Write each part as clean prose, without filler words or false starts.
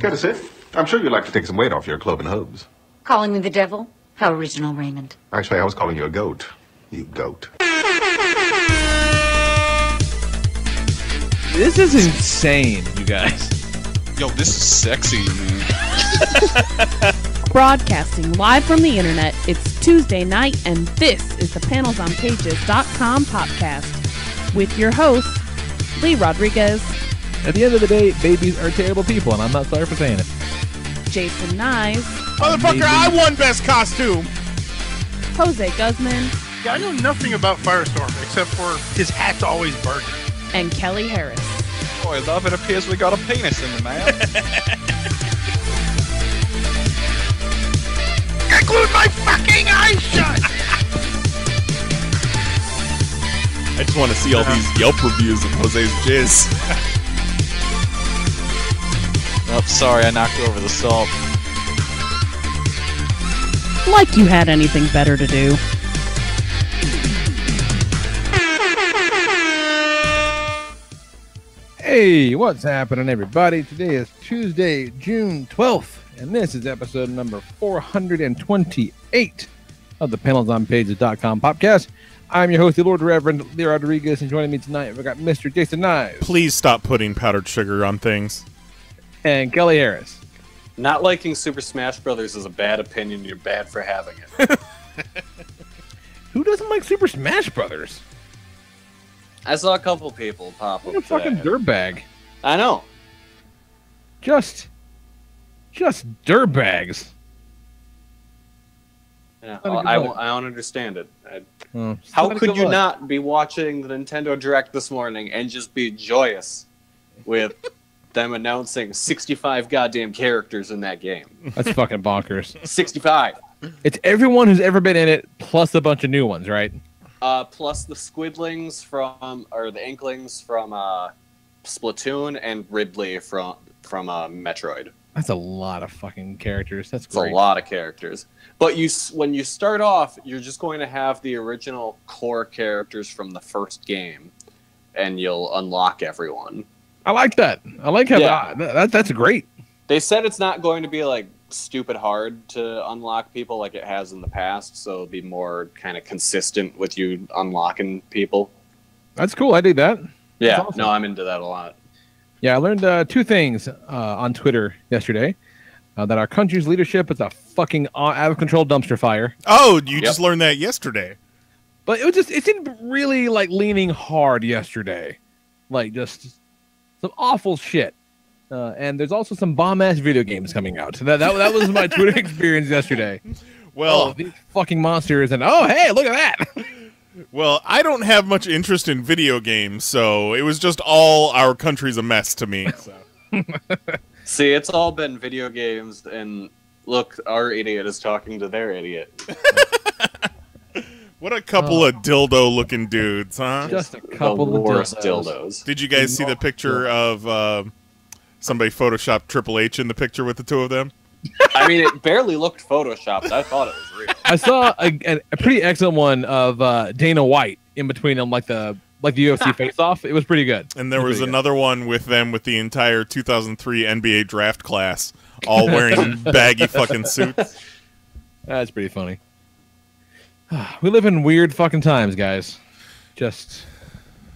Care to sit? I'm sure you'd like to take some weight off your cloven hooves. Calling me the devil? How original, Raymond. Actually, I was calling you a goat. You goat. This is insane, you guys. Yo, this is sexy, man. Broadcasting live from the internet, it's Tuesday night, and this is the PanelsOnPages.com podcast with your host, Lee Rodriguez. At the end of the day, babies are terrible people, and I'm not sorry for saying it. Jason Knize. Motherfucker, I won best costume. Jose Guzman. Yeah, I know nothing about Firestorm except for his hat's always burning. And Kelly Harris. Boy, love, it appears we got a penis in the mail. I glued my fucking eyes shut! I just want to see all these Yelp reviews of Jose's jizz. Oh, sorry, I knocked over the salt. Like you had anything better to do. Hey, what's happening, everybody? Today is Tuesday, June 12th, and this is episode number 428 of the PanelsOnPages.com podcast. I'm your host, the Lord Reverend Lee Rodriguez, and joining me tonight, we've got Mr. Jason Knize. Please stop putting powdered sugar on things. And Kelly Harris. Not liking Super Smash Brothers is a bad opinion. You're bad for having it. Who doesn't like Super Smash Brothers? I saw a couple people pop What up a fucking today. dirtbag. I know. Just dirtbags. Yeah, Not a good I look. don't understand it. It's How not a could good you look. not be watching the Nintendo Direct this morning and just be joyous with them announcing 65 goddamn characters in that game? That's fucking bonkers. 65. It's everyone who's ever been in it, plus a bunch of new ones, right? Plus the Squidlings or the Inklings from Splatoon and Ridley from Metroid. That's a lot of fucking characters. That's It's great. a lot of characters. But when you start off, you're just going to have the original core characters from the first game, and you'll unlock everyone. I like that. I like how that's great. They said it's not going to be like stupid hard to unlock people like it has in the past, so it'll be more kind of consistent with you unlocking people. That's cool. I did that. Yeah, awesome. no, I'm into that a lot. Yeah, I learned two things on Twitter yesterday. That our country's leadership is a fucking out of control dumpster fire. Oh, you just learned that yesterday. But it seemed really like leaning hard yesterday. Like just some awful shit. And there's also some bomb-ass video games coming out. That was my Twitter experience yesterday. Well, these fucking monsters, and oh, hey, look at that. Well, I don't have much interest in video games, so it was just all our country's a mess to me. So. See, it's all been video games, and look, our idiot is talking to their idiot. What a couple of dildo-looking dudes, huh? Just a couple the of worst dildos. Did you guys see the picture of somebody photoshopped Triple H in the picture with the two of them? I mean, it barely looked photoshopped. I thought it was real. I saw a pretty excellent one of Dana White in between them, like the UFC face-off. It was pretty good. And there was another one with them with the entire 2003 NBA draft class, all wearing baggy fucking suits. That's pretty funny. We live in weird fucking times, guys. Just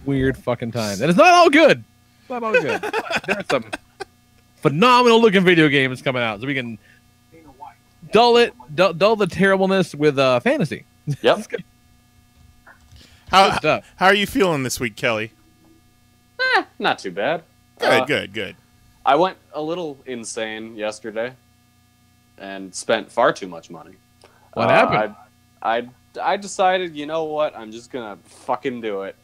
weird fucking times. And it's not all good. It's not all good. There are some phenomenal looking video games coming out, so we can dull the terribleness with fantasy. Yep. How are you feeling this week, Kelly? Not too bad. Good. I went a little insane yesterday and spent far too much money. What happened? I decided, you know what? I'm just gonna fucking do it,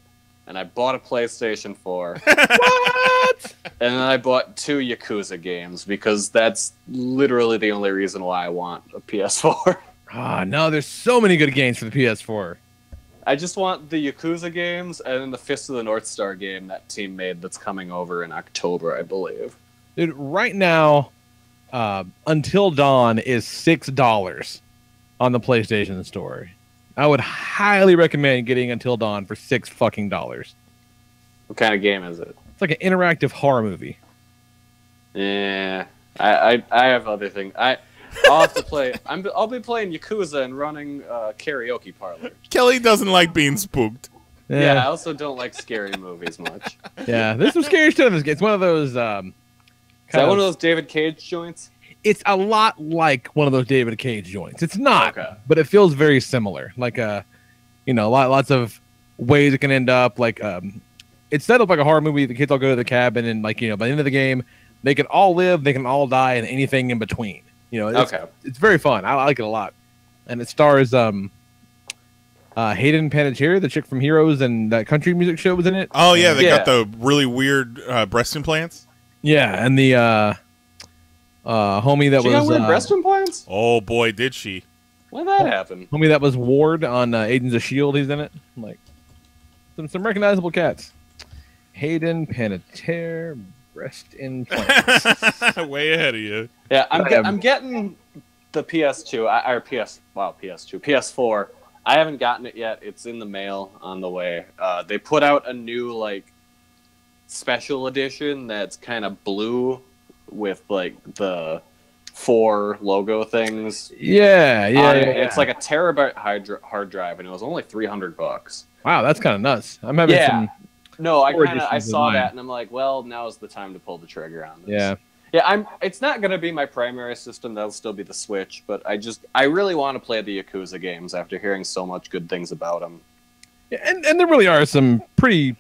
and I bought a PlayStation 4. What? And then I bought 2 Yakuza games because that's literally the only reason why I want a PS4. No, there's so many good games for the PS4. I just want the Yakuza games and then the Fist of the North Star game that team made that's coming over in October, I believe. Dude, right now, Until Dawn is $6 on the PlayStation Store. I would highly recommend getting Until Dawn for $6 fucking dollars. What kind of game is it? It's like an interactive horror movie. Yeah. I have other things. I'll have to play. I'll be playing Yakuza and running karaoke parlor. Kelly doesn't like being spooked. Yeah, I also don't like scary movies much. Yeah, there's some scary shit in this game. It's one of those. Is that one of those David Cage joints? It's a lot like one of those David Cage joints. It's not, Okay. but it feels very similar. Like lots of ways it can end up. Like it's set up like a horror movie. The kids all go to the cabin, and by the end of the game, they can all live, they can all die, and anything in between. It's very fun. I like it a lot, and it stars Hayden Panettiere, the chick from Heroes, and that country music show was in it. Oh yeah, they got the really weird breast implants. Yeah, and the homie that She was got weird breast implants. Oh boy, did she! When did that happen? Homie that was Ward on Agents of S.H.I.E.L.D. He's in it. Like some recognizable cats. Hayden Panettiere, breast implants. Way ahead of you. Yeah, I'm getting the PS2 PS4. I haven't gotten it yet. It's in the mail on the way. They put out a new special edition that's kind of blue with the 4 logo things. Yeah. It's like a terabyte hard drive, and it was only $300. Wow, that's kind of nuts. I'm having some. No, I saw that, and I'm like, well, now's the time to pull the trigger on this. Yeah. It's not gonna be my primary system. That'll still be the Switch, but I really want to play the Yakuza games after hearing so much good things about them. Yeah, and there really are some pretty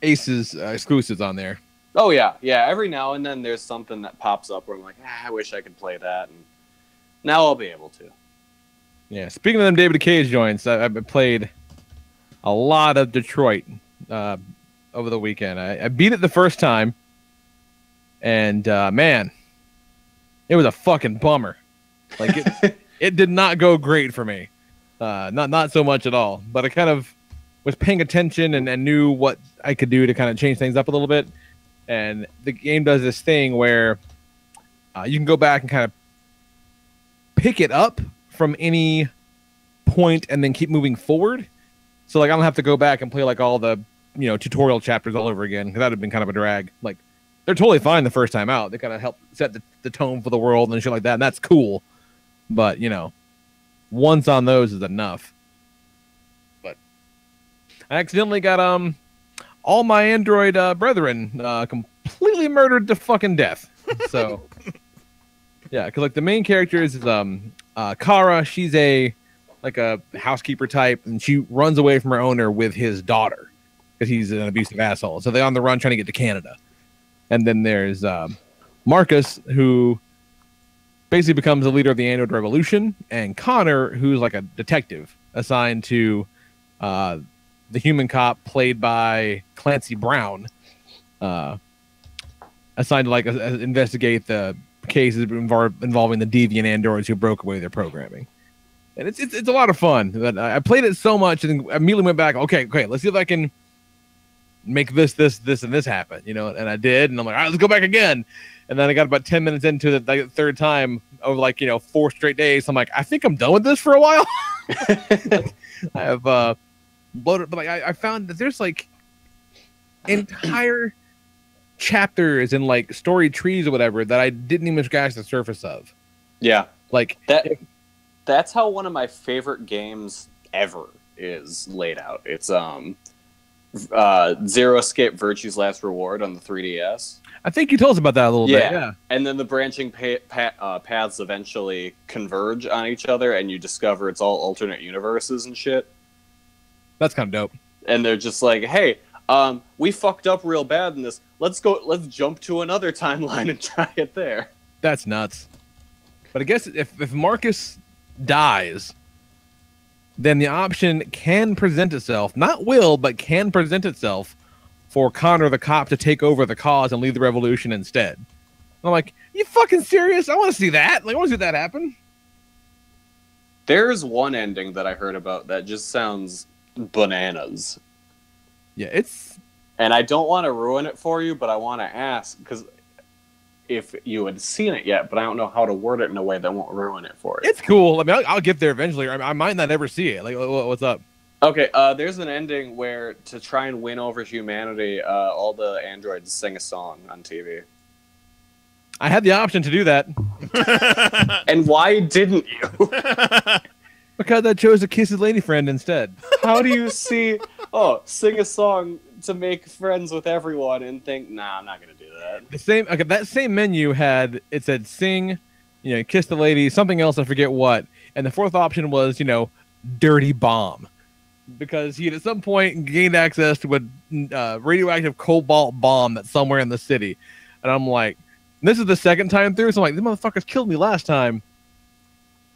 aces exclusives on there. Oh yeah. Every now and then there's something that pops up where I'm like, I wish I could play that, and now I'll be able to. Yeah. Speaking of them David Cage joints, I've played a lot of Detroit over the weekend. I beat it the first time, and man, it was a fucking bummer. Like it did not go great for me. Not so much at all. But I kind of was paying attention and knew what I could do to kind of change things up a little bit. And the game does this thing where you can go back and kind of pick it up from any point and then keep moving forward. So like I don't have to go back and play like all the tutorial chapters all over again, because that would have been kind of a drag. Like they're totally fine the first time out. They kind of help set the tone for the world and shit like that, and that's cool. But once on those is enough. But I accidentally got all my Android brethren completely murdered to fucking death. So yeah, because like the main character is Kara. She's a housekeeper type, and she runs away from her owner with his daughter because he's an abusive asshole. So they're on the run trying to get to Canada. And then there's Marcus, who basically becomes the leader of the Android Revolution, and Connor, who's like a detective assigned to the human cop played by Clancy Brown, assigned to investigate the cases involving the deviant androids who broke away their programming. And it's a lot of fun. But I played it so much and immediately went back. Okay, let's see if I can make this, and this happen. And I did. And I'm like, all right, let's go back again. And then I got about 10 minutes into the third time over 4 straight days. I'm like, I think I'm done with this for a while. I have loaded, but I found that there's entire chapters and story trees or whatever that I didn't even scratch the surface of. Yeah, that's how one of my favorite games ever is laid out. It's Zero Escape Virtue's Last Reward on the 3DS. I think you told us about that a little bit. Yeah, and then the branching paths eventually converge on each other, and you discover it's all alternate universes and shit. That's kind of dope. And they're just like, hey, we fucked up real bad in this. Let's jump to another timeline and try it there. That's nuts. But I guess if Marcus dies, then the option can present itself, not will, but can present itself for Connor the cop to take over the cause and lead the revolution instead. And I'm like, you fucking serious? I want to see that. I want to see that happen. There's one ending that I heard about that just sounds bananas. Yeah, and I don't want to ruin it for you, but I want to ask, because if you had seen it yet, but I don't know how to word it in a way that won't ruin it for you. It's cool. I mean, I'll get there eventually. I might not ever see it. What's up? Okay, there's an ending where, to try and win over humanity, all the androids sing a song on TV. I had the option to do that And why didn't you? because I chose to kiss his lady friend instead. How do you see? Oh, sing a song to make friends with everyone and think, nah, I'm not gonna do that. That same menu it said sing, kiss the lady, something else, I forget what, and the fourth option was dirty bomb, because he had at some point gained access to a radioactive cobalt bomb that's somewhere in the city, and I'm like, this is the second time through, so I'm like, these motherfuckers killed me last time.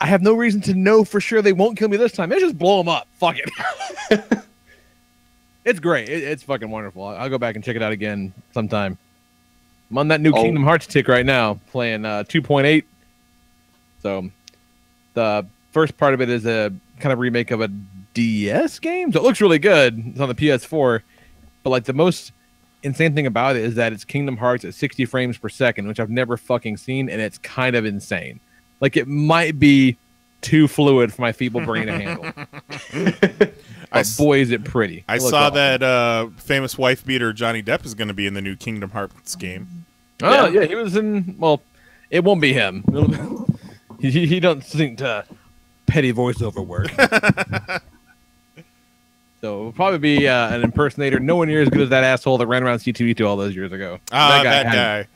I have no reason to know for sure they won't kill me this time. Let's just blow them up. Fuck it. It's great. It's fucking wonderful. I'll go back and check it out again sometime. I'm on that new Kingdom Hearts tick right now, playing 2.8. So the first part of it is a kind of remake of a DS game. So it looks really good. It's on the PS4. But like the most insane thing about it is that it's Kingdom Hearts at 60 frames per second, which I've never fucking seen, and it's kind of insane. Like it might be too fluid for my feeble brain to handle. Boy, is it pretty. I saw that famous wife beater Johnny Depp is going to be in the new Kingdom Hearts game. Oh, yeah, he was in... Well, it won't be him. he don't think petty voiceover work. So it'll probably be an impersonator nowhere near as good as that asshole that ran around C2E2 all those years ago. That guy.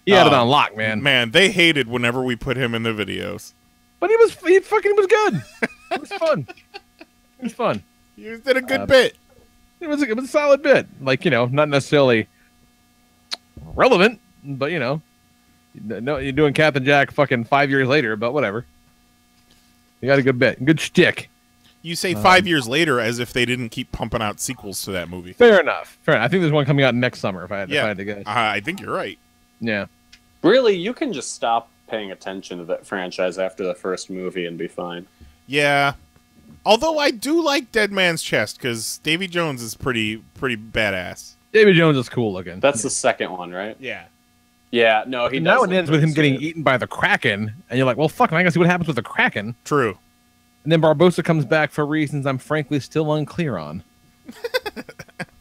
He had it on lock, man. Man, they hated whenever we put him in the videos. But he fucking was good. It was fun. It was fun. You did a good bit. It was a solid bit. Like, not necessarily relevant, but, no, you're doing Captain Jack fucking 5 years later, but whatever. You got a good bit. Good shtick. You say 5 years later as if they didn't keep pumping out sequels to that movie. Fair enough. I think there's one coming out next summer, if I had to guess. I think you're right. Yeah. Really, you can just stop paying attention to that franchise after the first movie and be fine. Yeah. Although I do like Dead Man's Chest, because Davy Jones is pretty badass. Davy Jones is cool looking. That's the second one, right? Yeah. Yeah, no, he does. Now it ends with him getting eaten by the Kraken, and you're like, well, fuck, I gotta see what happens with the Kraken. True. And then Barbossa comes back for reasons I'm frankly still unclear on.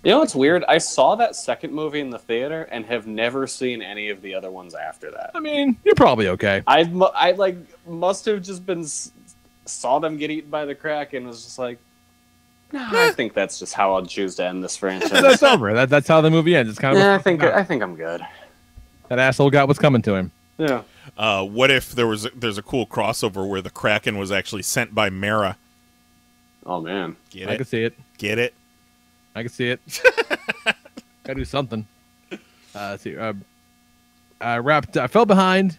You know what's weird? I saw that second movie in the theater and have never seen any of the other ones after that. I mean, you're probably okay. I must have just been saw them get eaten by the Kraken and was just like, I think that's just how I'll choose to end this franchise. That's over. That's how the movie ends. It's kind of I think I'm good. That asshole got what's coming to him. Yeah. What if there's a cool crossover where the Kraken was actually sent by Mara? Oh man, I can see it. Get it? I can see it. Gotta do something. Let's see. I fell behind,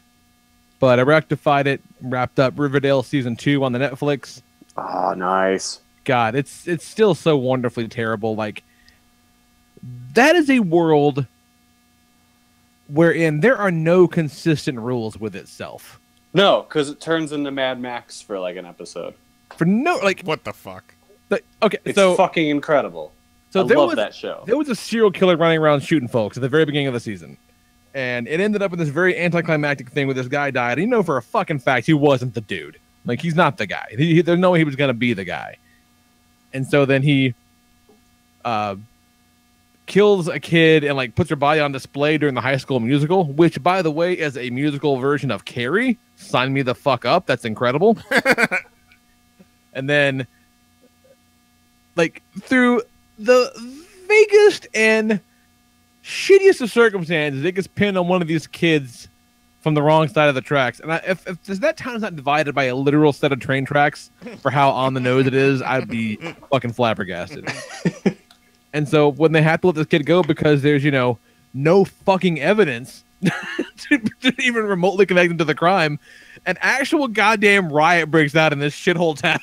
but I rectified it. Wrapped up Riverdale season 2 on the Netflix. Oh, nice. God, it's still so wonderfully terrible. Like, that is a world wherein there are no consistent rules with itself. No, because it turns into Mad Max for like an episode. For no, like, what the fuck? Okay, it's so fucking incredible. So I love that show. There was a serial killer running around shooting folks at the very beginning of the season. And it ended up in this very anticlimactic thing where this guy died. And you know for a fucking fact he wasn't the dude. Like, he's not the guy. There's no way he was going to be the guy. And so then he kills a kid and, like, puts her body on display during the High School Musical, which, by the way, is a musical version of Carrie. Sign me the fuck up. That's incredible. And then, like, through the vaguest and shittiest of circumstances, it gets pinned on one of these kids from the wrong side of the tracks. And if that town is not divided by a literal set of train tracks for how on the nose it is, I'd be fucking flabbergasted. And so when they have to let this kid go because there's, no fucking evidence to even remotely connect him to the crime, an actual goddamn riot breaks out in this shithole town.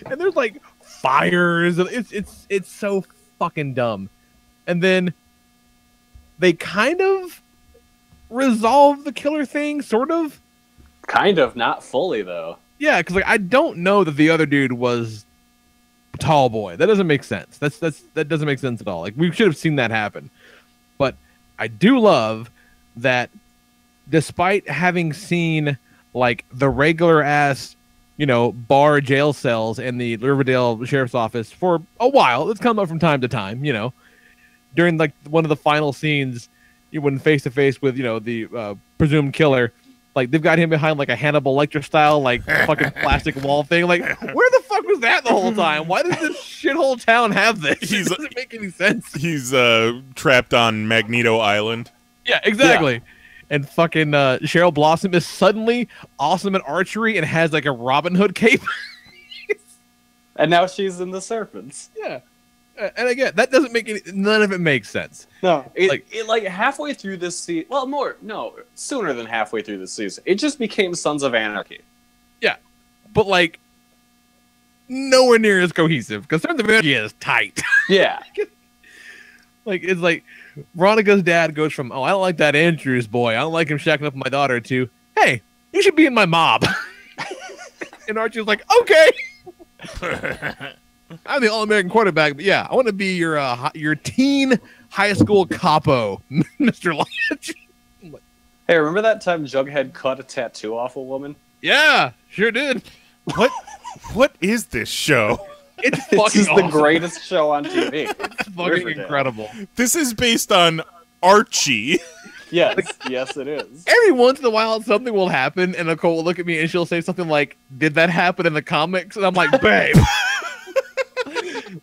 And there's, like, fires. It's so fucking dumb. And then they kind of resolve the killer thing, sort of. Kind of, not fully though. Yeah, because, like, I don't know that the other dude was Tall Boy. That doesn't make sense. That doesn't make sense at all. Like, we should have seen that happen. But I do love that, despite having seen, like, the regular ass, bar jail cells in the Riverdale Sheriff's Office for a while. It's come up from time to time, during, like, one of the final scenes, you went face to face with the presumed killer. Like they've got him behind like a Hannibal Lecter style like fucking plastic wall thing. Like where the fuck was that the whole time? Why does this shithole town have this? It doesn't make any sense. He's trapped on Magneto Island. Yeah, exactly. Yeah. And fucking Cheryl Blossom is suddenly awesome at archery and has like a Robin Hood cape. And now she's in the Serpents. Yeah. And again, that doesn't make none of it makes sense. No, it halfway through this season. Well, sooner than halfway through the season, it just became Sons of Anarchy. Yeah, but like nowhere near as cohesive because Sons of Anarchy is tight. Yeah, like it's like Veronica's dad goes from I don't like that Andrews boy, I don't like him shacking up with my daughter, to hey, you should be in my mob. And Archie's like, okay. I'm the All-American quarterback, but yeah, I want to be your teen high school capo, Mr. Lynch. Hey, remember that time Jughead cut a tattoo off a woman? Yeah, sure did. What is this show? It's fucking awesome. The greatest show on TV. It's fucking incredible. This is based on Archie. Yes, yes, it is. Every once in a while, something will happen, and Nicole will look at me and she'll say something like, "Did that happen in the comics?" And I'm like, "Babe."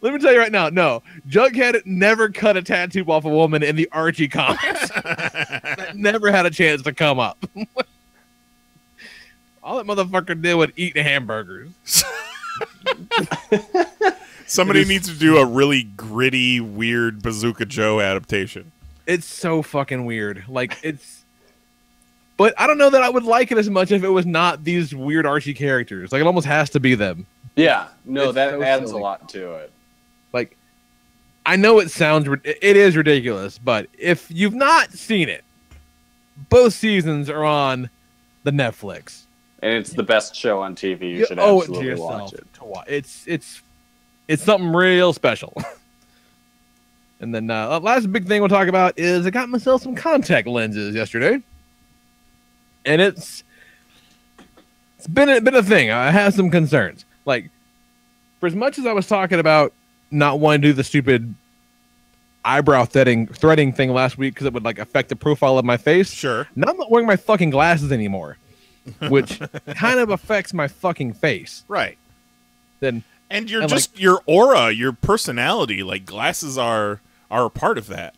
Let me tell you right now, no. Jughead never cut a tattoo off a woman in the Archie comics. That never had a chance to come up. All that motherfucker did was eat hamburgers. Somebody needs to do a really gritty, weird Bazooka Joe adaptation. It's so fucking weird. Like, it's... But I don't know that I would like it as much if it was not these weird Archie characters. Like, it almost has to be them. Yeah, no, It's that so adds silly. a lot to it. Like, I know it is ridiculous, but if you've not seen it, both seasons are on the Netflix. And it's the best show on TV. You should absolutely watch it. It's something real special. And then last big thing we'll talk about is I got myself some contact lenses yesterday. And it's been a thing. I have some concerns. Like, for as much as I was talking about not wanting to do the stupid eyebrow threading thing last week because it would like affect the profile of my face. Sure. Now I'm not wearing my fucking glasses anymore, which kind of affects my fucking face. Right. And your aura, your personality, like glasses are a part of that.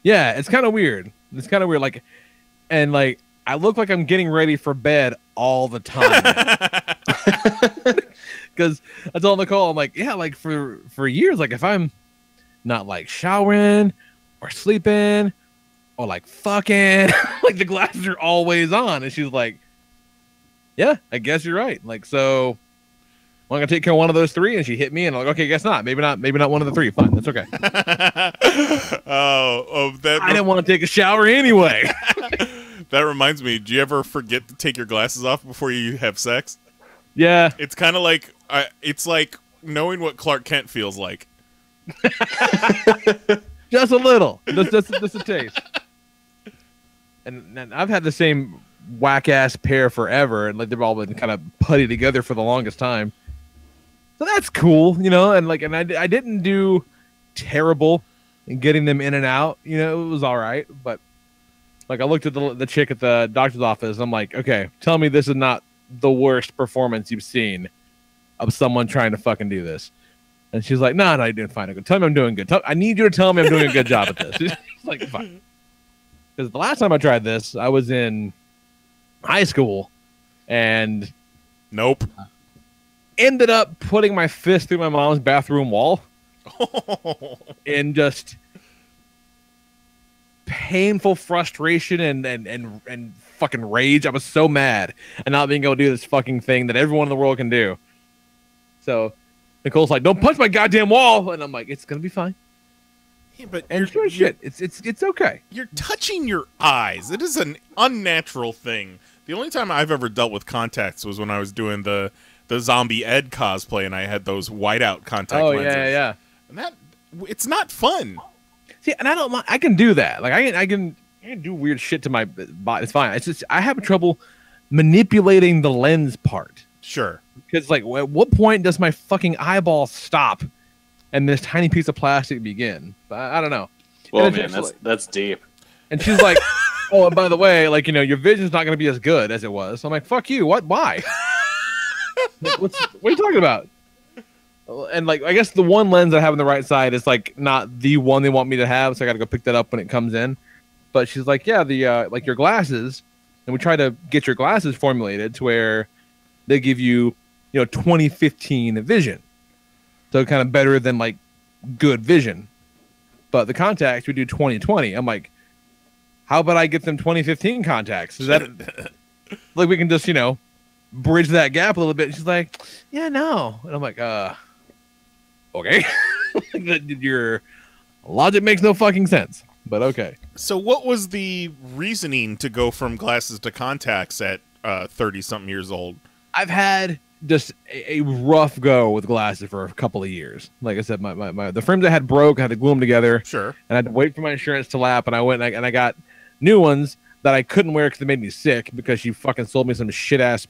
Yeah, it's kind of weird. Like, and like I look like I'm getting ready for bed all the time. Because I told Nicole, I'm like, yeah, like for years, like if I'm not like showering or sleeping or like fucking, like the glasses are always on. And she's like, yeah, I guess you're right. Like, so I'm gonna take care of one of those three. And she hit me and I'm like, okay, guess not. Maybe not one of the three. Fine, that's okay. I didn't want to take a shower anyway. That reminds me, do you ever forget to take your glasses off before you have sex? Yeah. It's kind of like it's like knowing what Clark Kent feels like. Just a little. Just a taste. And I've had the same whack ass pair forever, and like they've all been kind of putty together for the longest time. So that's cool, and I didn't do terrible in getting them in and out. It was all right, but like I looked at the chick at the doctor's office. I'm like, okay, tell me this is not the worst performance you've seen of someone trying to fucking do this. And she's like, no, you're doing fine. Tell me I'm doing good. I need you to tell me I'm doing a good job at this. It's like, fine. Because the last time I tried this, I was in high school and nope. Ended up putting my fist through my mom's bathroom wall in just painful frustration and fucking rage. I was so mad and not being able to do this fucking thing that everyone in the world can do. So Nicole's like, don't punch my goddamn wall. And I'm like, it's going to be fine. Yeah, but shit, it's okay. You're touching your eyes. It is an unnatural thing. The only time I've ever dealt with contacts was when I was doing the Zombie Ed cosplay, and I had those whiteout contact lenses. Oh, yeah. And it's not fun. See, and I don't mind. I can do that. Like, I can do weird shit to my body. It's fine. It's just I have trouble manipulating the lens part. Sure. Because, like, at what point does my fucking eyeball stop and this tiny piece of plastic begin? I don't know. Well, man, that's deep. And she's like, oh, and by the way, like, you know, your vision's not going to be as good as it was. I'm like, fuck you. What? Why? Like, what are you talking about? And like, I guess the one lens I have on the right side is like not the one they want me to have, so I got to go pick that up when it comes in. But she's like, yeah, the like your glasses, and we try to get your glasses formulated to where they give you, you know, 2015 vision, so kind of better than like good vision. But the contacts we do 2020. I'm like, how about I get them 2015 contacts? Is that like we can just, you know, bridge that gap a little bit? And she's like, yeah, no. And I'm like, okay. Your logic makes no fucking sense, but okay. So what was the reasoning to go from glasses to contacts at 30-something years old? I've had just a rough go with glasses for a couple of years. Like I said, the frames I had broke. I had to glue them together. Sure. And I had to wait for my insurance to lap, and I went and I got new ones that I couldn't wear because they made me sick because she fucking sold me some shit-ass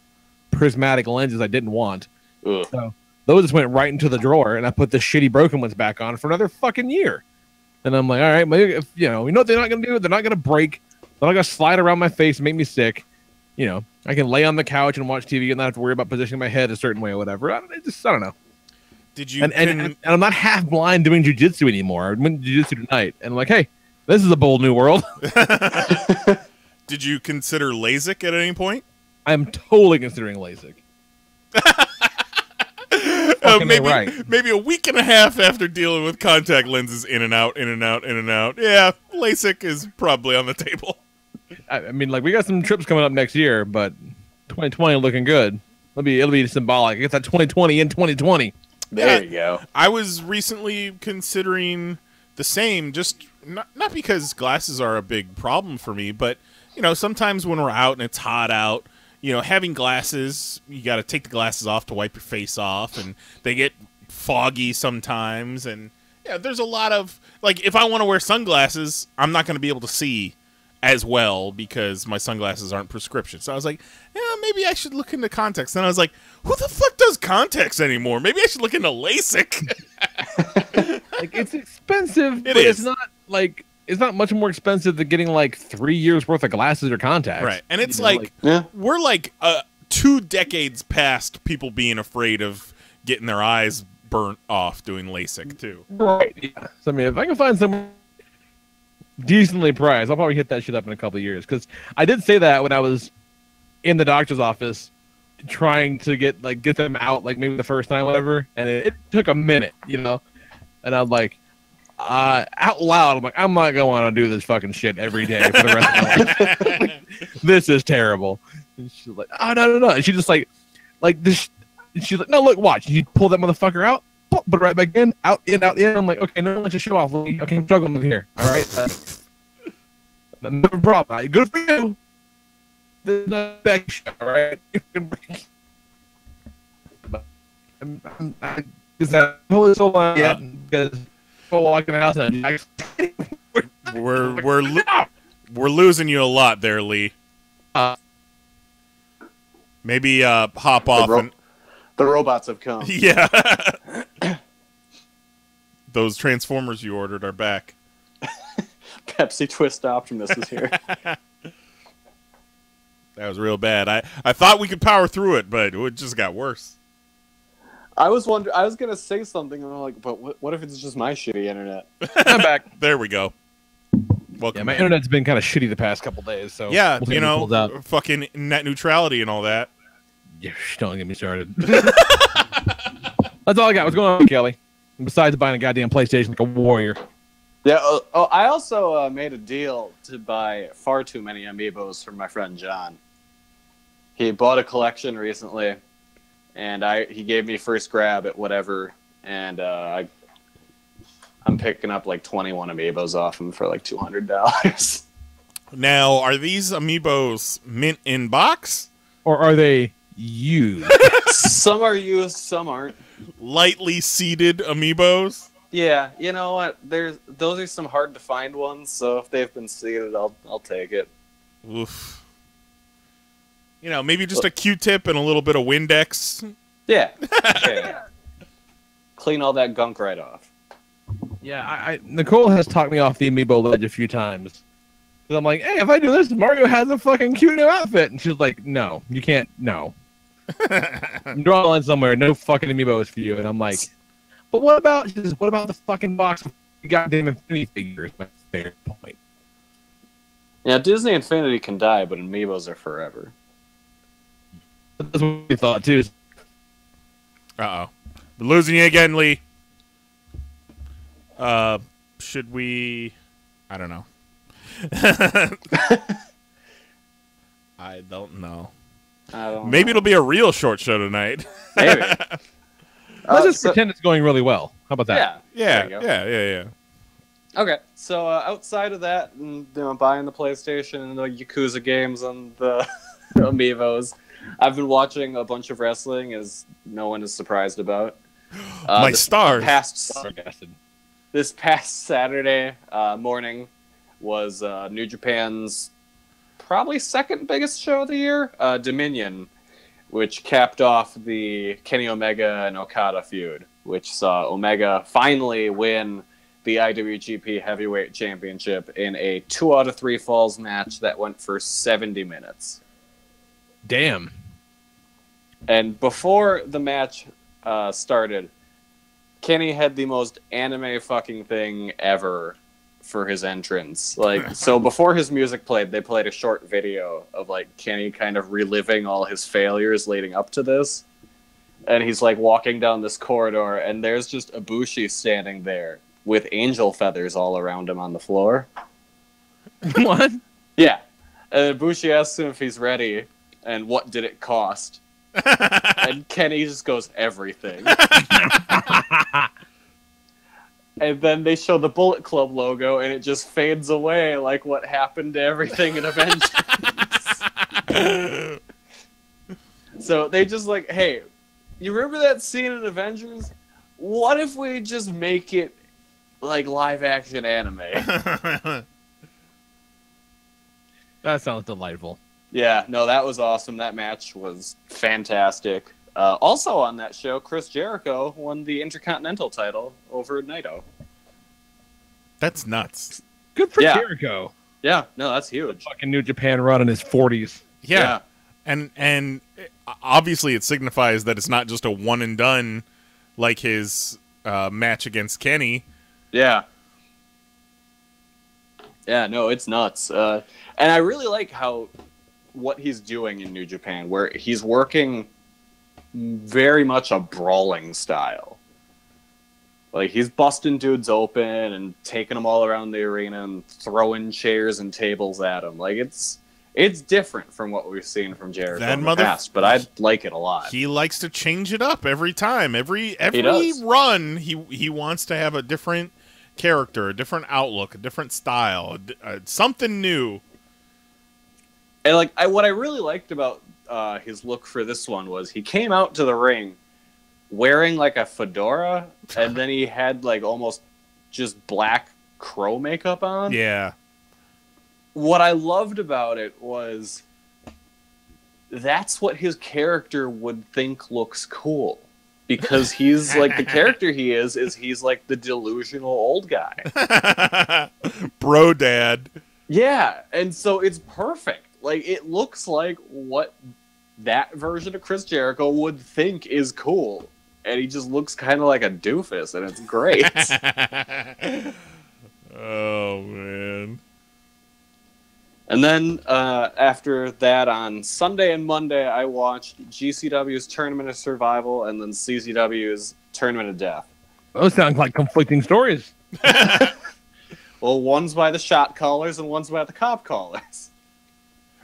prismatic lenses I didn't want. Ugh. So those just went right into the drawer, and I put the shitty broken ones back on for another fucking year. And I'm like, all right, maybe if, you know what they're not going to do? They're not going to break. They're not going to slide around my face and make me sick. You know, I can lay on the couch and watch TV and not have to worry about positioning my head a certain way or whatever. I don't know. Did you? And I'm not half blind doing jujitsu anymore. I went jujitsu tonight, and I'm like, hey, this is a bold new world. Did you consider LASIK at any point? I'm totally considering LASIK. Maybe a week and a half after dealing with contact lenses in and out. Yeah, LASIK is probably on the table. I mean, like, we got some trips coming up next year, but 2020 looking good. It'll be symbolic. I guess that 2020 in 2020. There you go. I was recently considering the same, just not because glasses are a big problem for me, but, you know, sometimes when we're out and it's hot out, you know, having glasses, you got to take the glasses off to wipe your face off, and they get foggy sometimes. And yeah, there's a lot of, like, if I want to wear sunglasses, I'm not going to be able to see as well because my sunglasses aren't prescription. So I was like, yeah, maybe I should look into contacts. Then I was like, who the fuck does contacts anymore? Maybe I should look into LASIK. Like, it's expensive, but is. it's not like, it's not much more expensive than getting like 3 years worth of glasses or contacts. Right. And it's yeah. we're like 2 decades past people being afraid of getting their eyes burnt off doing LASIK too. Right. Yeah. So, I mean, if I can find some decently priced, I'll probably hit that shit up in a couple of years. Because I did say that when I was in the doctor's office trying to get them out, like maybe the first time, whatever. And it took a minute, you know. And I'm like, out loud, I'm like, I'm not going to want to do this fucking shit every day for the rest of my life. This is terrible. And she's like, oh, no. And she just like this. She's like, no, look, watch. You pull that motherfucker out, put it right back in, out, in, out, in. I'm like, okay, no, let's just show off. Okay, I'm struggling with here. All right. No problem. Good for you. There's no back shot, all right? Is that totally so long? Yeah, because walking out and we're losing you a lot there, Lee. Maybe hop off and the robots have come. Yeah. Those Transformers you ordered are back. Pepsi Twist Optimus is here. That was real bad. I thought we could power through it, but it just got worse. I was gonna say something, and I'm like, but what if it's just my shitty internet? I'm back. There we go. Welcome. Yeah, my internet's been kind of shitty the past couple days, so yeah, we'll see you when it pulls out. know, fucking net neutrality and all that. Yeah, don't get me started. That's all I got. What's going on, Kelly? Besides buying a goddamn PlayStation like a warrior. Yeah. I also made a deal to buy far too many amiibos from my friend John. He bought a collection recently, and he gave me first grab at whatever, and I'm picking up like 21 amiibos off him for like $200. Now, are these amiibos mint in box? Or are they used? Some are used, some aren't. Lightly seeded amiibos? Yeah, you know what? Those are some hard to find ones, so if they've been seeded, I'll take it. Oof. You know, maybe just a Q-tip and a little bit of Windex. Yeah. Yeah. Clean all that gunk right off. Yeah, Nicole has talked me off the amiibo ledge a few times. Because I'm like, hey, if I do this, Mario has a fucking cute new outfit. And she's like, no, you can't. No. I'm drawing a line somewhere. No fucking amiibos for you. And I'm like, but what about? She says, what about the fucking box with the goddamn Infinity figures? My fair point. Yeah, Disney Infinity can die, but amiibos are forever. That's what we thought too. Uh-oh. We're losing you again, Lee. Should we... I don't know. I don't know. Maybe it'll be a real short show tonight. Maybe. Let's just pretend it's going really well. How about that? Yeah. Okay, so outside of that, and buying the PlayStation and the Yakuza games and the amiibos, I've been watching a bunch of wrestling, as no one is surprised about. My stars. This past Saturday morning was New Japan's probably second biggest show of the year, Dominion, which capped off the Kenny Omega and Okada feud, which saw Omega finally win the IWGP Heavyweight Championship in a 2 out of 3 falls match that went for 70 minutes. Damn. And before the match started, Kenny had the most anime fucking thing ever for his entrance. Like, so before his music played, they played a short video of like Kenny kind of reliving all his failures leading up to this. And he's like walking down this corridor, and there's just Ibushi standing there with angel feathers all around him on the floor. What? Yeah. And Ibushi asks him if he's ready, and what did it cost? And Kenny just goes, everything. And then they show the Bullet Club logo, and it just fades away like what happened to everything in Avengers. So they just like, hey, you remember that scene in Avengers? What if we just make it like live action anime? That sounds delightful. Yeah, no, that was awesome. That match was fantastic. Also on that show, Chris Jericho won the Intercontinental title over Naito. That's nuts. Good for Jericho. Yeah, no, that's huge. Fucking New Japan run in his 40s. Yeah. And obviously it signifies that it's not just a one and done like his match against Kenny. Yeah. Yeah, no, it's nuts. And I really like what he's doing in New Japan, where he's working very much a brawling style. Like, he's busting dudes open and taking them all around the arena and throwing chairs and tables at them. Like, it's different from what we've seen from Jericho in the past, but I like it a lot. He likes to change it up every time. Every run, he wants to have a different character, a different outlook, a different style, something new. And like, what I really liked about his look for this one was he came out to the ring wearing like a fedora, and then he had like almost just black crow makeup on. Yeah. What I loved about it was that's what his character would think looks cool. Because he's like, the character he is he's like the delusional old guy. Bro dad. Yeah, and so it's perfect. Like, it looks like what that version of Chris Jericho would think is cool. And he just looks kind of like a doofus, and it's great. Oh, man. And then after that, on Sunday and Monday, I watched GCW's Tournament of Survival and then CZW's Tournament of Death. Those sound like conflicting stories. Well, one's by the shot callers and one's by the cop callers.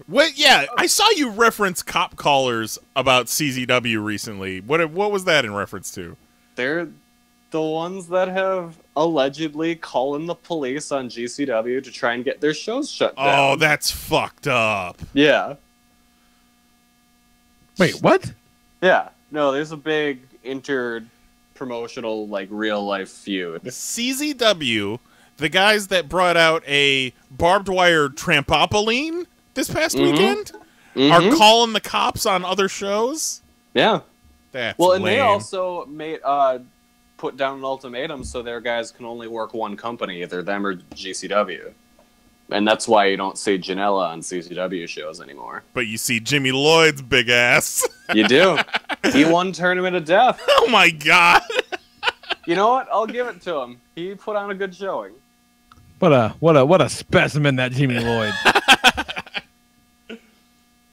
What? Yeah, I saw you reference cop callers about CZW recently. What was that in reference to? They're the ones that have allegedly calling the police on GCW to try and get their shows shut down. Oh, that's fucked up. Yeah. Wait, what? Yeah. No, there's a big inter-promotional, like, real-life feud. CZW, the guys that brought out a barbed-wire trampoline this past weekend, are calling the cops on other shows? Yeah. That's and lame. they also made put down an ultimatum so their guys can only work one company, either them or GCW. And that's why you don't see Janela on CCW shows anymore. But you see Jimmy Lloyd's big ass. You do. He won Tournament of Death. Oh my god. You know what? I'll give it to him. He put on a good showing. What a specimen that Jimmy Lloyd.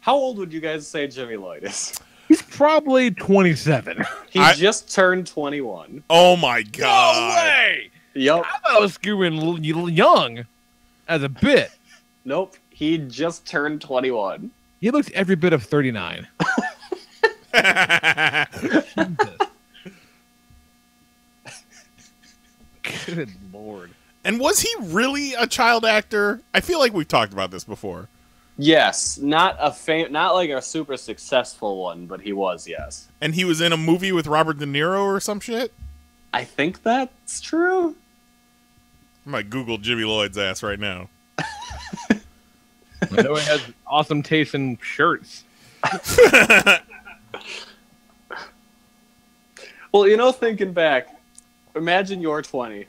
How old would you guys say Jimmy Lloyd is? He's probably 27. He just turned 21. Oh my god. No way! Yep. I thought I was screwing young as a bit. Nope. He just turned 21. He looks every bit of 39. Good lord. And was he really a child actor? I feel like we've talked about this before. Yes, not like a super successful one, but he was, yes. And he was in a movie with Robert De Niro or some shit? I think that's true. I might Google Jimmy Lloyd's ass right now. I know he has awesome taste in shirts. Well, you know, thinking back, imagine you're 20.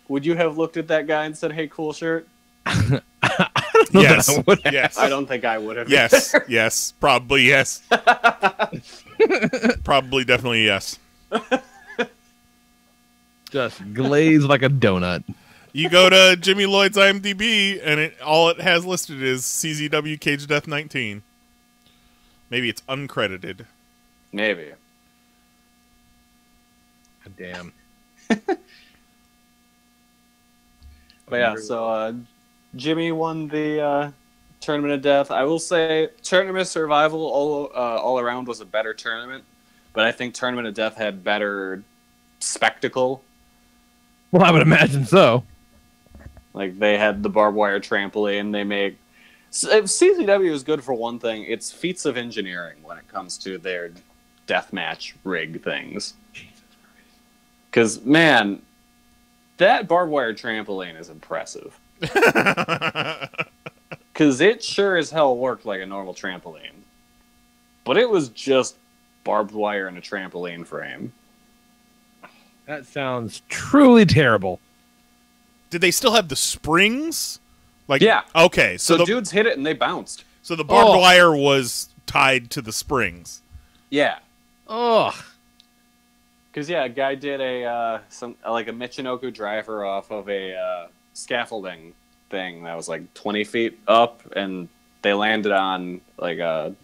Would you have looked at that guy and said, "Hey, cool shirt"? Yes. Yes. I don't think I would have. Yes. Yes. Probably yes. Probably definitely yes. Just glazed like a donut. You go to Jimmy Lloyd's IMDb, and all it has listed is CZW Cage Death 19. Maybe it's uncredited. Maybe. God damn. But yeah, so Jimmy won the Tournament of Death. I will say Tournament of Survival all around was a better tournament, but I think Tournament of Death had better spectacle. Well, I would imagine so. Like, they had the barbed wire trampoline. They make... CZW is good for one thing. It's feats of engineering when it comes to their deathmatch rig things. Because, man, that barbed wire trampoline is impressive. Because it sure as hell worked like a normal trampoline. But it was just barbed wire in a trampoline frame. That sounds truly terrible. Did they still have the springs? Like, yeah. Okay. So dudes hit it and they bounced. So the barbed wire was tied to the springs. Yeah. Ugh. Because, yeah, a guy did a Michinoku driver off of a scaffolding thing that was like 20 feet up, and they landed on like a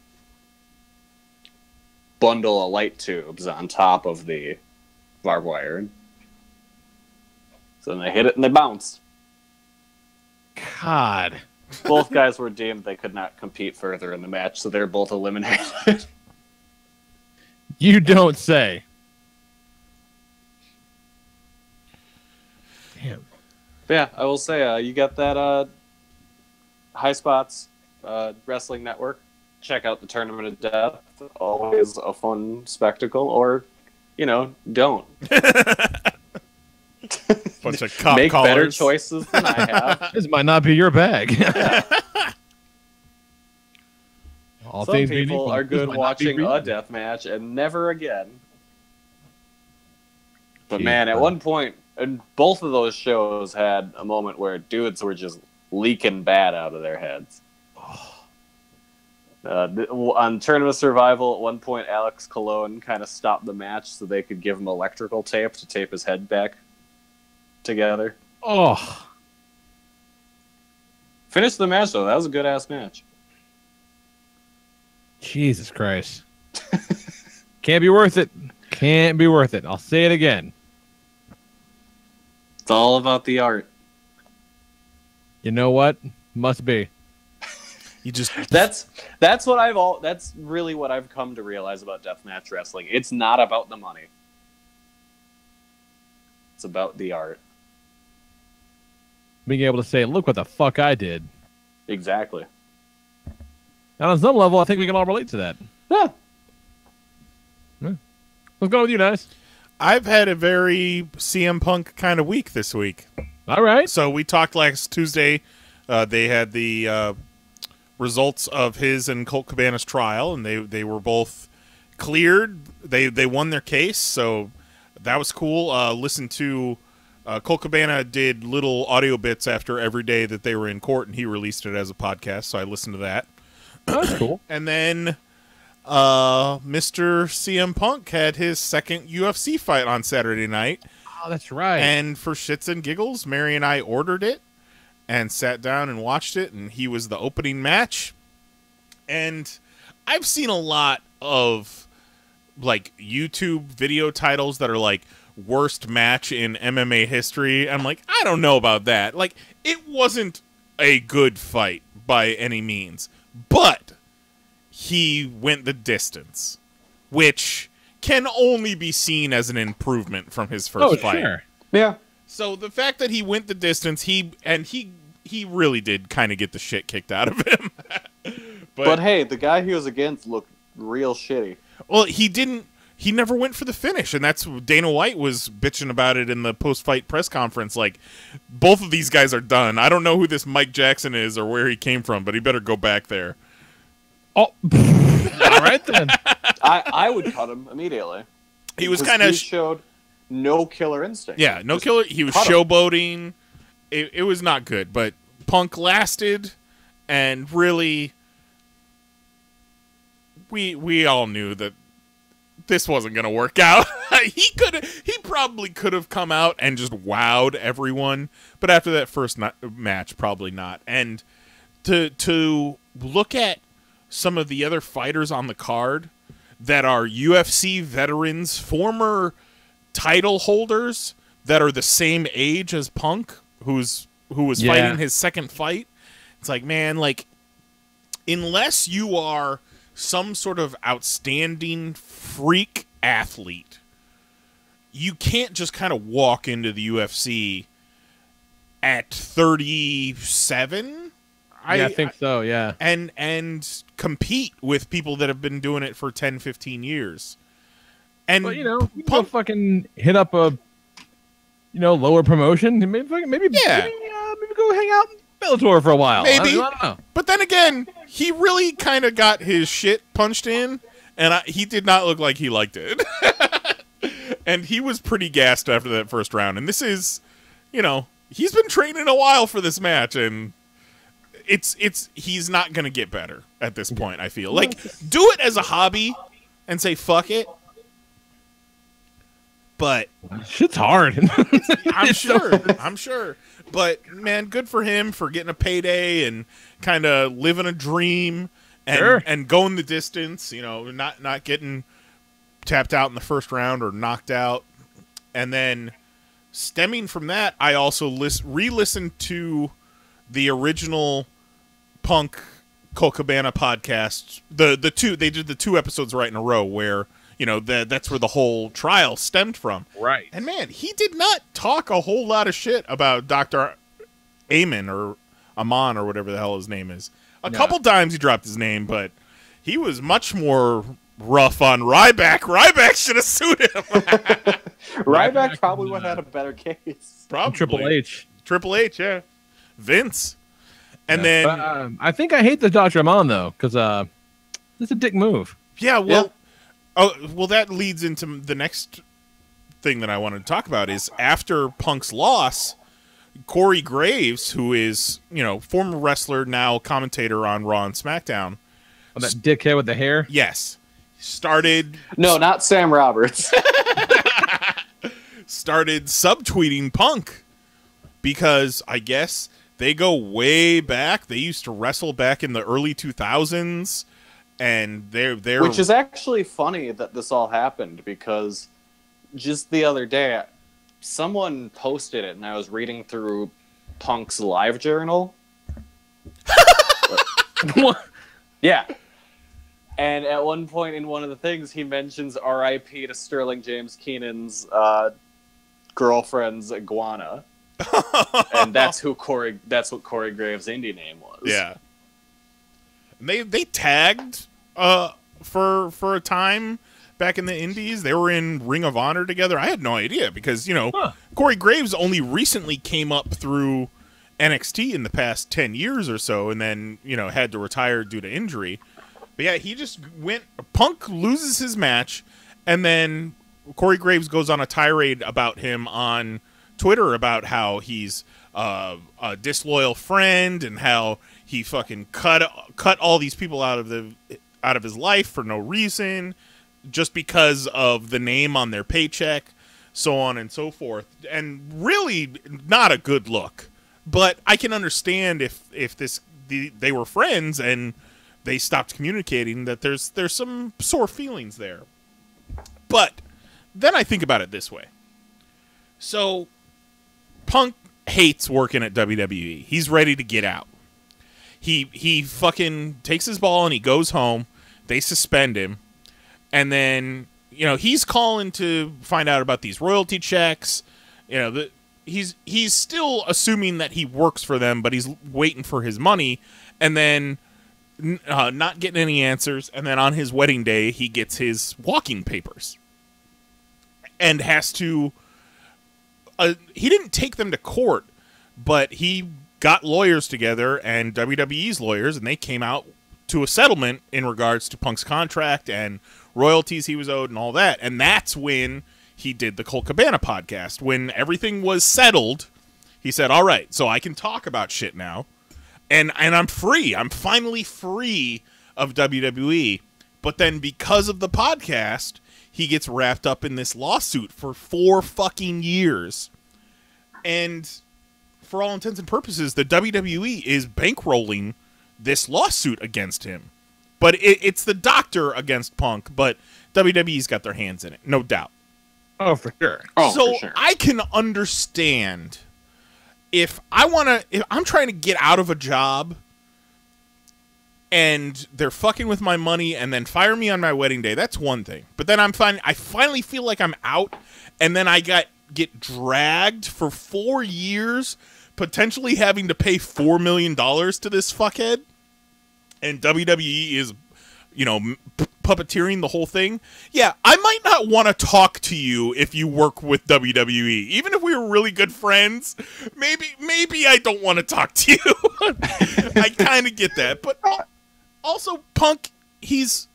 bundle of light tubes on top of the barbed wire. So then they hit it and they bounced. God. Both guys were deemed they could not compete further in the match, so they're both eliminated. You don't say. Damn. But yeah, I will say, you got that High Spots Wrestling Network. Check out the Tournament of Death. Always a fun spectacle. Or, you know, don't. Bunch of cop Make collars. better choices than I have. This might not be your bag. All Some things being people equal, are this good might not be watching for you. a death match and never again. But Jeez, man, at man. one point, and both of those shows had a moment where dudes were just leaking bad out of their heads. On Tournament of Survival, at one point, Alex Colon kind of stopped the match so they could give him electrical tape to tape his head back together. Oh. Finished the match, though. That was a good-ass match. Jesus Christ. Can't be worth it. Can't be worth it. I'll say it again. It's all about the art. You know what? Must be. You just That's really what I've come to realize about deathmatch wrestling. It's not about the money. It's about the art. Being able to say, look what the fuck I did. Exactly. And on some level, I think we can all relate to that. Yeah. What's going on with you, Knize? I've had a very CM Punk kind of week this week. All right. So we talked last Tuesday. They had the results of his and Colt Cabana's trial, and they were both cleared. They won their case, so that was cool. Listened to Colt Cabana did little audio bits after every day that they were in court, and he released it as a podcast, so I listened to that. Oh, that's cool. And then Mr. CM Punk had his second UFC fight on Saturday night. Oh, that's right. And for shits and giggles, Mary and I ordered it and sat down and watched it, and he was the opening match. And I've seen a lot of like YouTube video titles that are like worst match in MMA history. I'm like, I don't know about that. Like, it wasn't a good fight by any means, but he went the distance, which can only be seen as an improvement from his first fight. Sure. Yeah. So the fact that he went the distance, he really did kind of get the shit kicked out of him. But hey, the guy he was against looked real shitty. Well, he never went for the finish, and that's Dana White was bitching about it in the post-fight press conference. Like, both of these guys are done. I don't know who this Mike Jackson is or where he came from, but he better go back there. Oh, all right then. I would cut him immediately. He was Because kind of he showed no killer instinct. yeah, no Just killer. He was cut him. showboating. It was not good, but Punk lasted, and really, we all knew that this wasn't going to work out. He probably could have come out and just wowed everyone, but after that first match, probably not. And to look at some of the other fighters on the card that are UFC veterans, former title holders that are the same age as Punk, who was fighting his second fight. It's like, man, like, unless you are some sort of outstanding freak athlete, you can't just kind of walk into the UFC at 37. I think so, yeah. And compete with people that have been doing it for 10, 15 years. And But, you go fucking hit up a, lower promotion. Maybe go hang out in Bellator for a while. Maybe. I don't know. But then again, he really kind of got his shit punched in, and he did not look like he liked it. And he was pretty gassed after that first round. And this is, he's been training a while for this match, and he's not going to get better at this point, I feel. Like, do it as a hobby and say, fuck it. But shit's hard. I'm sure. But, man, good for him for getting a payday and kind of living a dream and going the distance, not getting tapped out in the first round or knocked out. And then stemming from that, I also re-listened to the original Punk Colt Cabana podcast. They did the 2 episodes right in a row where that's where the whole trial stemmed from. Right. And man, he did not talk a whole lot of shit about Dr. Amon or Amon or whatever the hell his name is. A couple times he dropped his name, but he was much more rough on Ryback. Ryback should have sued him. Ryback probably would have had a better case. Probably. Triple H, yeah. Vince. And then but, I think I hate the Dr. Amon though, because it's a dick move. Yeah, well, that leads into the next thing that I wanted to talk about is after Punk's loss, Corey Graves, who is, former wrestler, now commentator on Raw and SmackDown. Oh, that dickhead with the hair? Yes. Started... No, not Sam Roberts. started subtweeting Punk because I guess they go way back. They used to wrestle back in the early 2000s. And they're which is actually funny that this all happened because just the other day someone posted it and I was reading through Punk's live journal. Yeah. And at one point in one of the things he mentions R.I.P. to Sterling James Keenan's girlfriend's iguana. And that's what Corey Graves' indie name was. Yeah. They tagged for a time back in the Indies. They were in Ring of Honor together. I had no idea because, Corey Graves only recently came up through NXT in the past 10 years or so and then, had to retire due to injury. But yeah, he just Punk loses his match and then Corey Graves goes on a tirade about him on Twitter about how he's a disloyal friend and how he fucking cut all these people out of his life for no reason, just because of the name on their paycheck, so on and so forth. And really not a good look. But I can understand if they were friends and they stopped communicating, that there's some sore feelings there. But then I think about it this way. So Punk hates working at WWE. He's ready to get out. He fucking takes his ball and he goes home. They suspend him. And then, you know, he's calling to find out about these royalty checks. You know, he's still assuming that he works for them, but he's waiting for his money. And then not getting any answers. And then on his wedding day, he gets his walking papers. And has to... he didn't take them to court, but he got lawyers together and WWE's lawyers, and they came out to a settlement in regards to Punk's contract and royalties he was owed and all that. And that's when he did the Colt Cabana podcast. When everything was settled, he said, all right, so I can talk about shit now. And I'm free. I'm finally free of WWE. But then because of the podcast, he gets wrapped up in this lawsuit for 4 fucking years. And for all intents and purposes, the WWE is bankrolling this lawsuit against him. But it's the doctor against Punk, but WWE's got their hands in it, no doubt. Oh, for sure. So I can understand if I'm trying to get out of a job and they're fucking with my money and then fire me on my wedding day, that's one thing. But then I finally feel like I'm out, and then I get dragged for 4 years, potentially having to pay $4 million to this fuckhead, and WWE is, you know, puppeteering the whole thing. Yeah, I might not want to talk to you if you work with WWE. Even if we were really good friends, maybe I don't want to talk to you. I kind of get that. But also, Punk, he's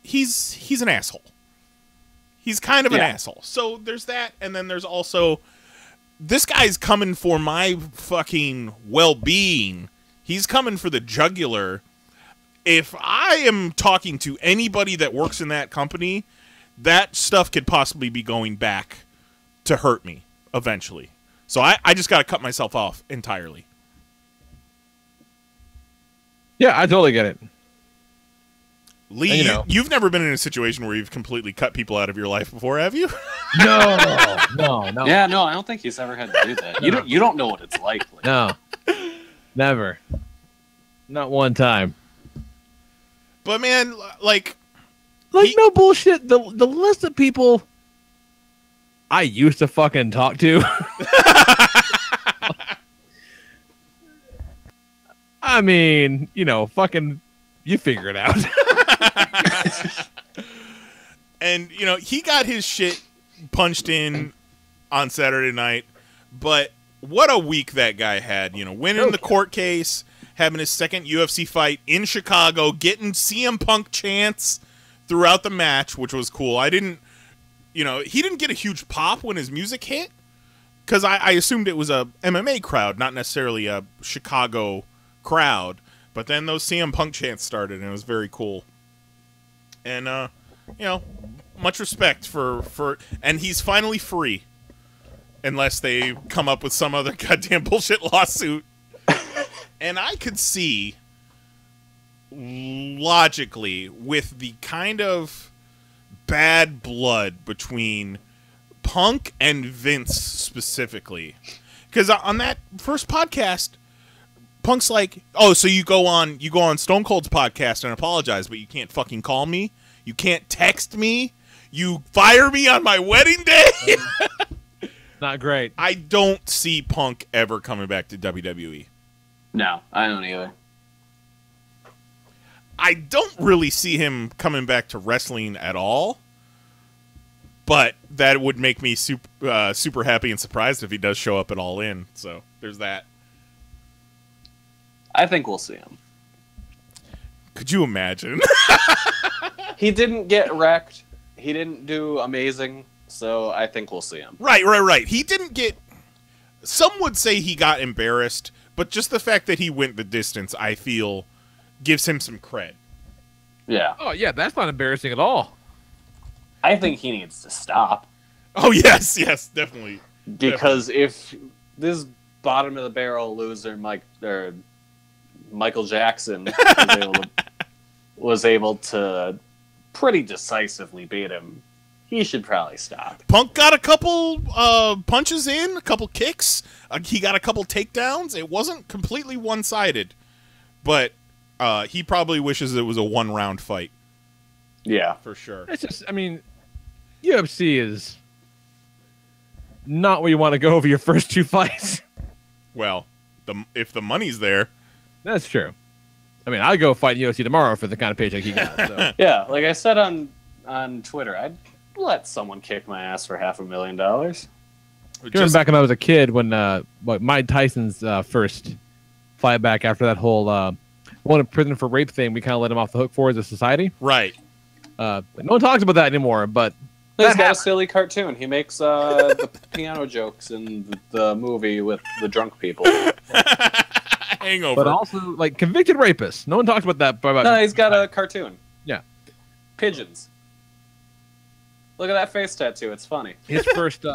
an asshole. He's kind of an asshole. So there's that, and then there's also, this guy's coming for my fucking well-being. He's coming for the jugular. If I am talking to anybody that works in that company, that stuff could possibly be going back to hurt me eventually. So I just got to cut myself off entirely. Yeah, I totally get it. Lee, you've never been in a situation where you've completely cut people out of your life before, have you? No. Yeah, no, I don't think he's ever had to do that. You don't know what it's like. No, never. Not one time. But man, no bullshit. The list of people I used to fucking talk to. I mean, fucking, you figure it out. And, he got his shit punched in on Saturday night, but what a week that guy had, winning the court case, having his second UFC fight in Chicago, getting CM Punk chants throughout the match, which was cool. He didn't get a huge pop when his music hit, because I assumed it was a MMA crowd, not necessarily a Chicago crowd. But then those CM Punk chants started, and it was very cool. And, much respect for and he's finally free. Unless they come up with some other goddamn bullshit lawsuit. And I could see, logically, with the kind of bad blood between Punk and Vince specifically. Because on that first podcast, Punk's like, oh, so you go on Stone Cold's podcast and apologize, but you can't fucking call me? You can't text me? You fire me on my wedding day? Not great. I don't see Punk ever coming back to WWE. No, I don't either. I don't really see him coming back to wrestling at all, but that would make me super happy and surprised if he does show up at All In. So there's that. I think we'll see him. Could you imagine? He didn't get wrecked. He didn't do amazing. So I think we'll see him. Right. He didn't get some would say he got embarrassed, but just the fact that he went the distance, I feel, gives him some cred. Yeah. Oh yeah, that's not embarrassing at all. I think he needs to stop. Oh yes, definitely. Because if this bottom of the barrel loser, Michael Jackson, was able to pretty decisively beat him, he should probably stop. Punk got a couple punches in, a couple kicks. He got a couple takedowns. It wasn't completely one-sided, but he probably wishes it was a one-round fight. Yeah, for sure. It's just, I mean, UFC is not where you want to go over your first 2 fights. Well, if the money's there. That's true. I mean, I'd go fight UFC tomorrow for the kind of paycheck he got. So. Yeah, like I said on Twitter, I'd let someone kick my ass for $500,000. Going back when I was a kid, when Mike Tyson's first fight back after that whole one in prison for rape thing, we kind of let him off the hook for as a society. Right. No one talks about that anymore, but he's got a silly cartoon. He makes the piano jokes in the movie with the drunk people. Hangover. But also, like, convicted rapists. No one talks about that. No, he's got a cartoon. Yeah. Pigeons. Look at that face tattoo. It's funny. His first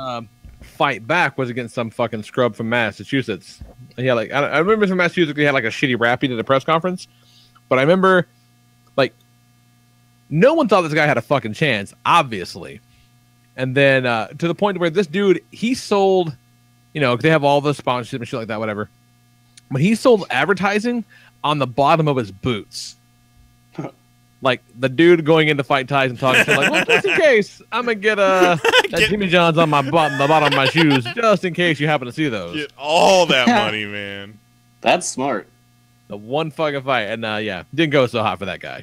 fight back was against some fucking scrub from Massachusetts. He had, like, I remember from Massachusetts, he had like a shitty rap he did at a press conference. But I remember, like, no one thought this guy had a fucking chance, obviously. And then to the point where this dude, he sold, they have all the sponsorship and shit like that, whatever. But he sold advertising on the bottom of his boots. Like, the dude going into fight ties and talking shit like, well, just in case, I'm going to get that Jimmy John's on the bottom of my shoes, just in case you happen to see those. Get all that money, man. That's smart. The one fucking fight. And, didn't go so hot for that guy.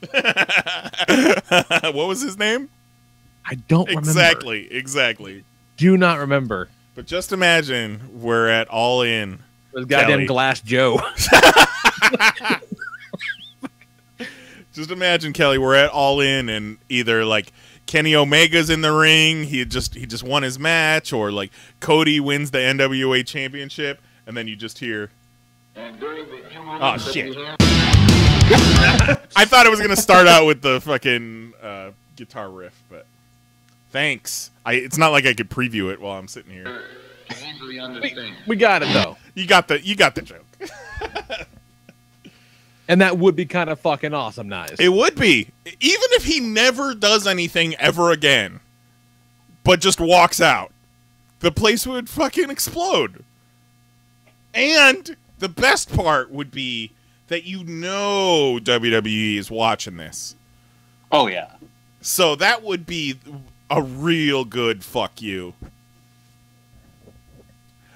What was his name? I don't remember. Exactly. Do not remember. But just imagine we're at All In. It was goddamn Kelly. Glass Joe. Just imagine, Kelly, we're at All In, and either like Kenny Omega's in the ring, he just won his match, or like Cody wins the NWA championship, and then you just hear, oh shit! I thought it was gonna start out with the fucking guitar riff, but thanks. It's not like I could preview it while I'm sitting here. We got it though. You got the joke. And that would be kind of fucking awesome, Knize. It would be. Even if he never does anything ever again, but just walks out, the place would fucking explode. And the best part would be that WWE is watching this. Oh, yeah. So that would be a real good fuck you.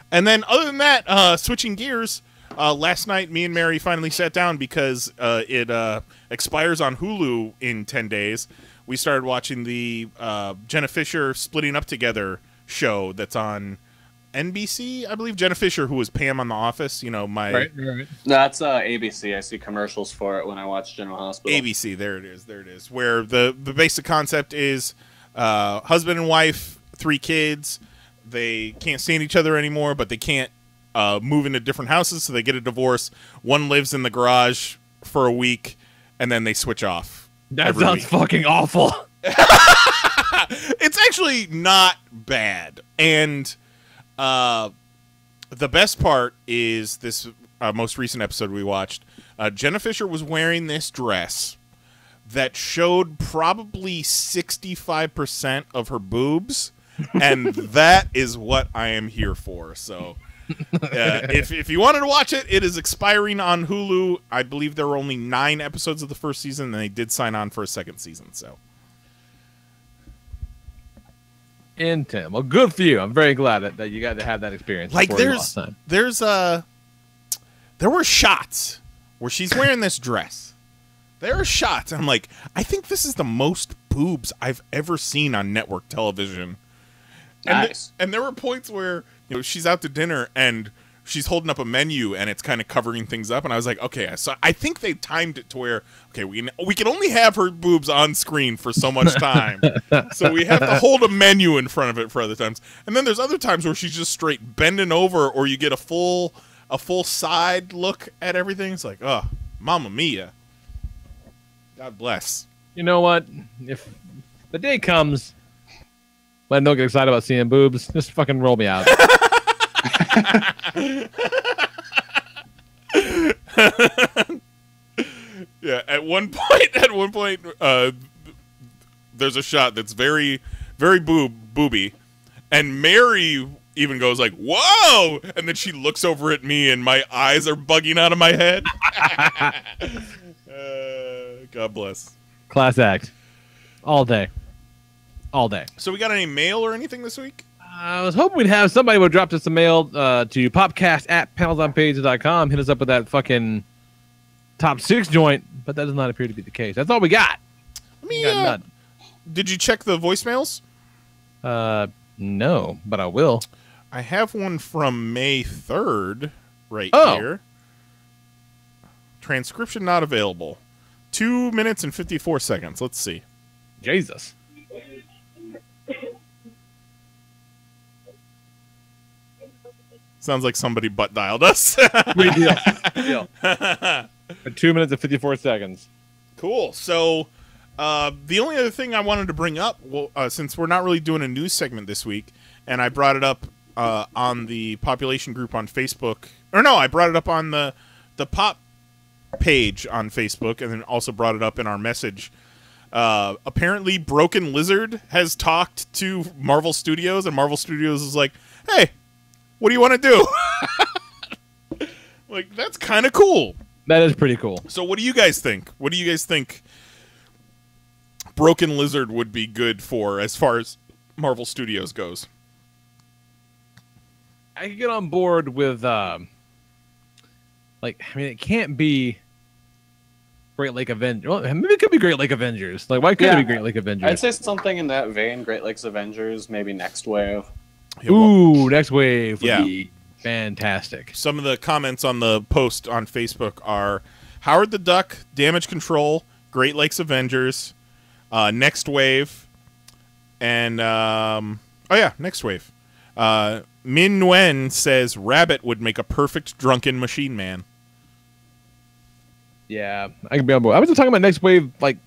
And then other than that, switching gears, last night me and Mary finally sat down because it expires on Hulu in 10 days. We started watching the Jenna Fisher Splitting Up Together show that's on NBC, I believe. Jenna Fisher, who was Pam on The Office, Right. That's ABC. I see commercials for it when I watch General Hospital. ABC, there it is. Where the basic concept is husband and wife, 3 kids. They can't stand each other anymore, but they can't move into different houses, so they get a divorce. One lives in the garage for a week, and then they switch off. That sounds fucking awful. It's actually not bad. And the best part is this most recent episode we watched. Jenna Fisher was wearing this dress that showed probably 65% of her boobs, and that is what I am here for. So if you wanted to watch it, it is expiring on Hulu. I believe there were only 9 episodes of the first season, and they did sign on for a second season. So, And Tim, well, good for you. I'm very glad that you got to have that experience. like, there were shots where she's wearing this dress. There are shots. I'm like, I think this is the most boobs I've ever seen on network television. Nice. And there were points where she's out to dinner and she's holding up a menu and it's kind of covering things up, and I was like, okay, so I think they timed it to where, okay, we can only have her boobs on screen for so much time, so we have to hold a menu in front of it for other times. And then there's other times where she's just straight bending over, or you get a full side look at everything. It's like, oh, Mamma Mia. God bless. You know what? If the day comes when I don't get excited about seeing boobs, just fucking roll me out. Yeah, at one point, there's a shot that's very, very booby, and Mary even goes like, "Whoa!" and then she looks over at me, and my eyes are bugging out of my head. God bless. Class act. All day. So we got any mail or anything this week? I was hoping we'd have somebody would drop us a mail to popcast@PanelsOnPages.com. Hit us up with that fucking top 6 joint, but that does not appear to be the case. That's all we got. Did you check the voicemails? No, but I will. I have one from May 3rd right here. Transcription not available. 2 minutes and 54 seconds. Let's see. Jesus. Sounds like somebody butt dialed us. Great deal. 2 minutes and 54 seconds. Cool. So the only other thing I wanted to bring up, since we're not really doing a news segment this week, and I brought it up on the population group on Facebook. Or no, I brought it up on the POP page on Facebook, and then also brought it up in our message. Apparently, Broken Lizard has talked to Marvel Studios, and Marvel Studios is like, hey, what do you want to do? Like, that's kind of cool. That is pretty cool. So what do you guys think? What do you guys think Broken Lizard would be good for as far as Marvel Studios goes? I could get on board with, it can't be Great Lake Avengers. Well, maybe it could be Great Lake Avengers. Like, why couldn't it be Great Lake Avengers? I'd say something in that vein, Great Lakes Avengers, maybe Next Wave. Ooh, Next Wave would be fantastic. Some of the comments on the post on Facebook are Howard the Duck, Damage Control, Great Lakes Avengers, Next Wave, and Next Wave. Min Nguyen says Rabbit would make a perfect drunken machine man. Yeah, I can be on board. I was just talking about Next Wave like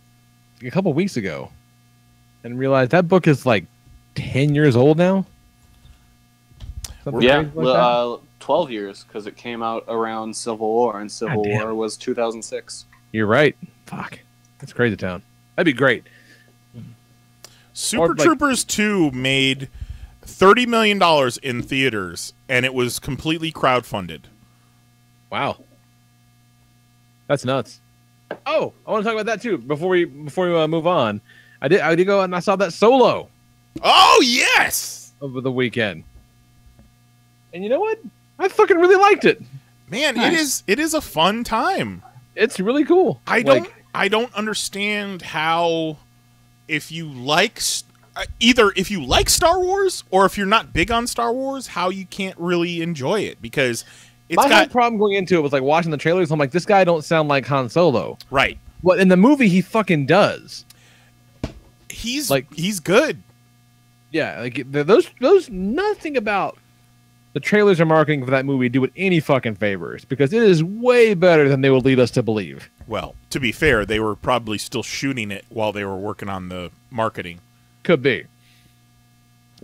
a couple weeks ago and realized that book is like 10 years old now. Yeah, 12 years, because it came out around Civil War, and Civil War was 2006. You're right. Fuck. That's crazy town. That'd be great. Super Troopers 2 made $30 million in theaters, and it was completely crowdfunded. Wow. That's nuts. Oh, I want to talk about that too before we move on. I did go and I saw that Solo. Oh, yes! Over the weekend. And you know what? I fucking really liked it. Man, nice. it is a fun time. It's really cool. I don't understand how, if you like either if you like Star Wars or if you're not big on Star Wars, how you can't really enjoy it, because it's whole problem going into it was like watching the trailers. I'm like, this guy don't sound like Han Solo. Right. Well, in the movie, he fucking does. He's good. Yeah, like those nothing about the trailers or marketing for that movie do it any fucking favors, because it is way better than they will lead us to believe. Well, to be fair, they were probably still shooting it while they were working on the marketing. Could be.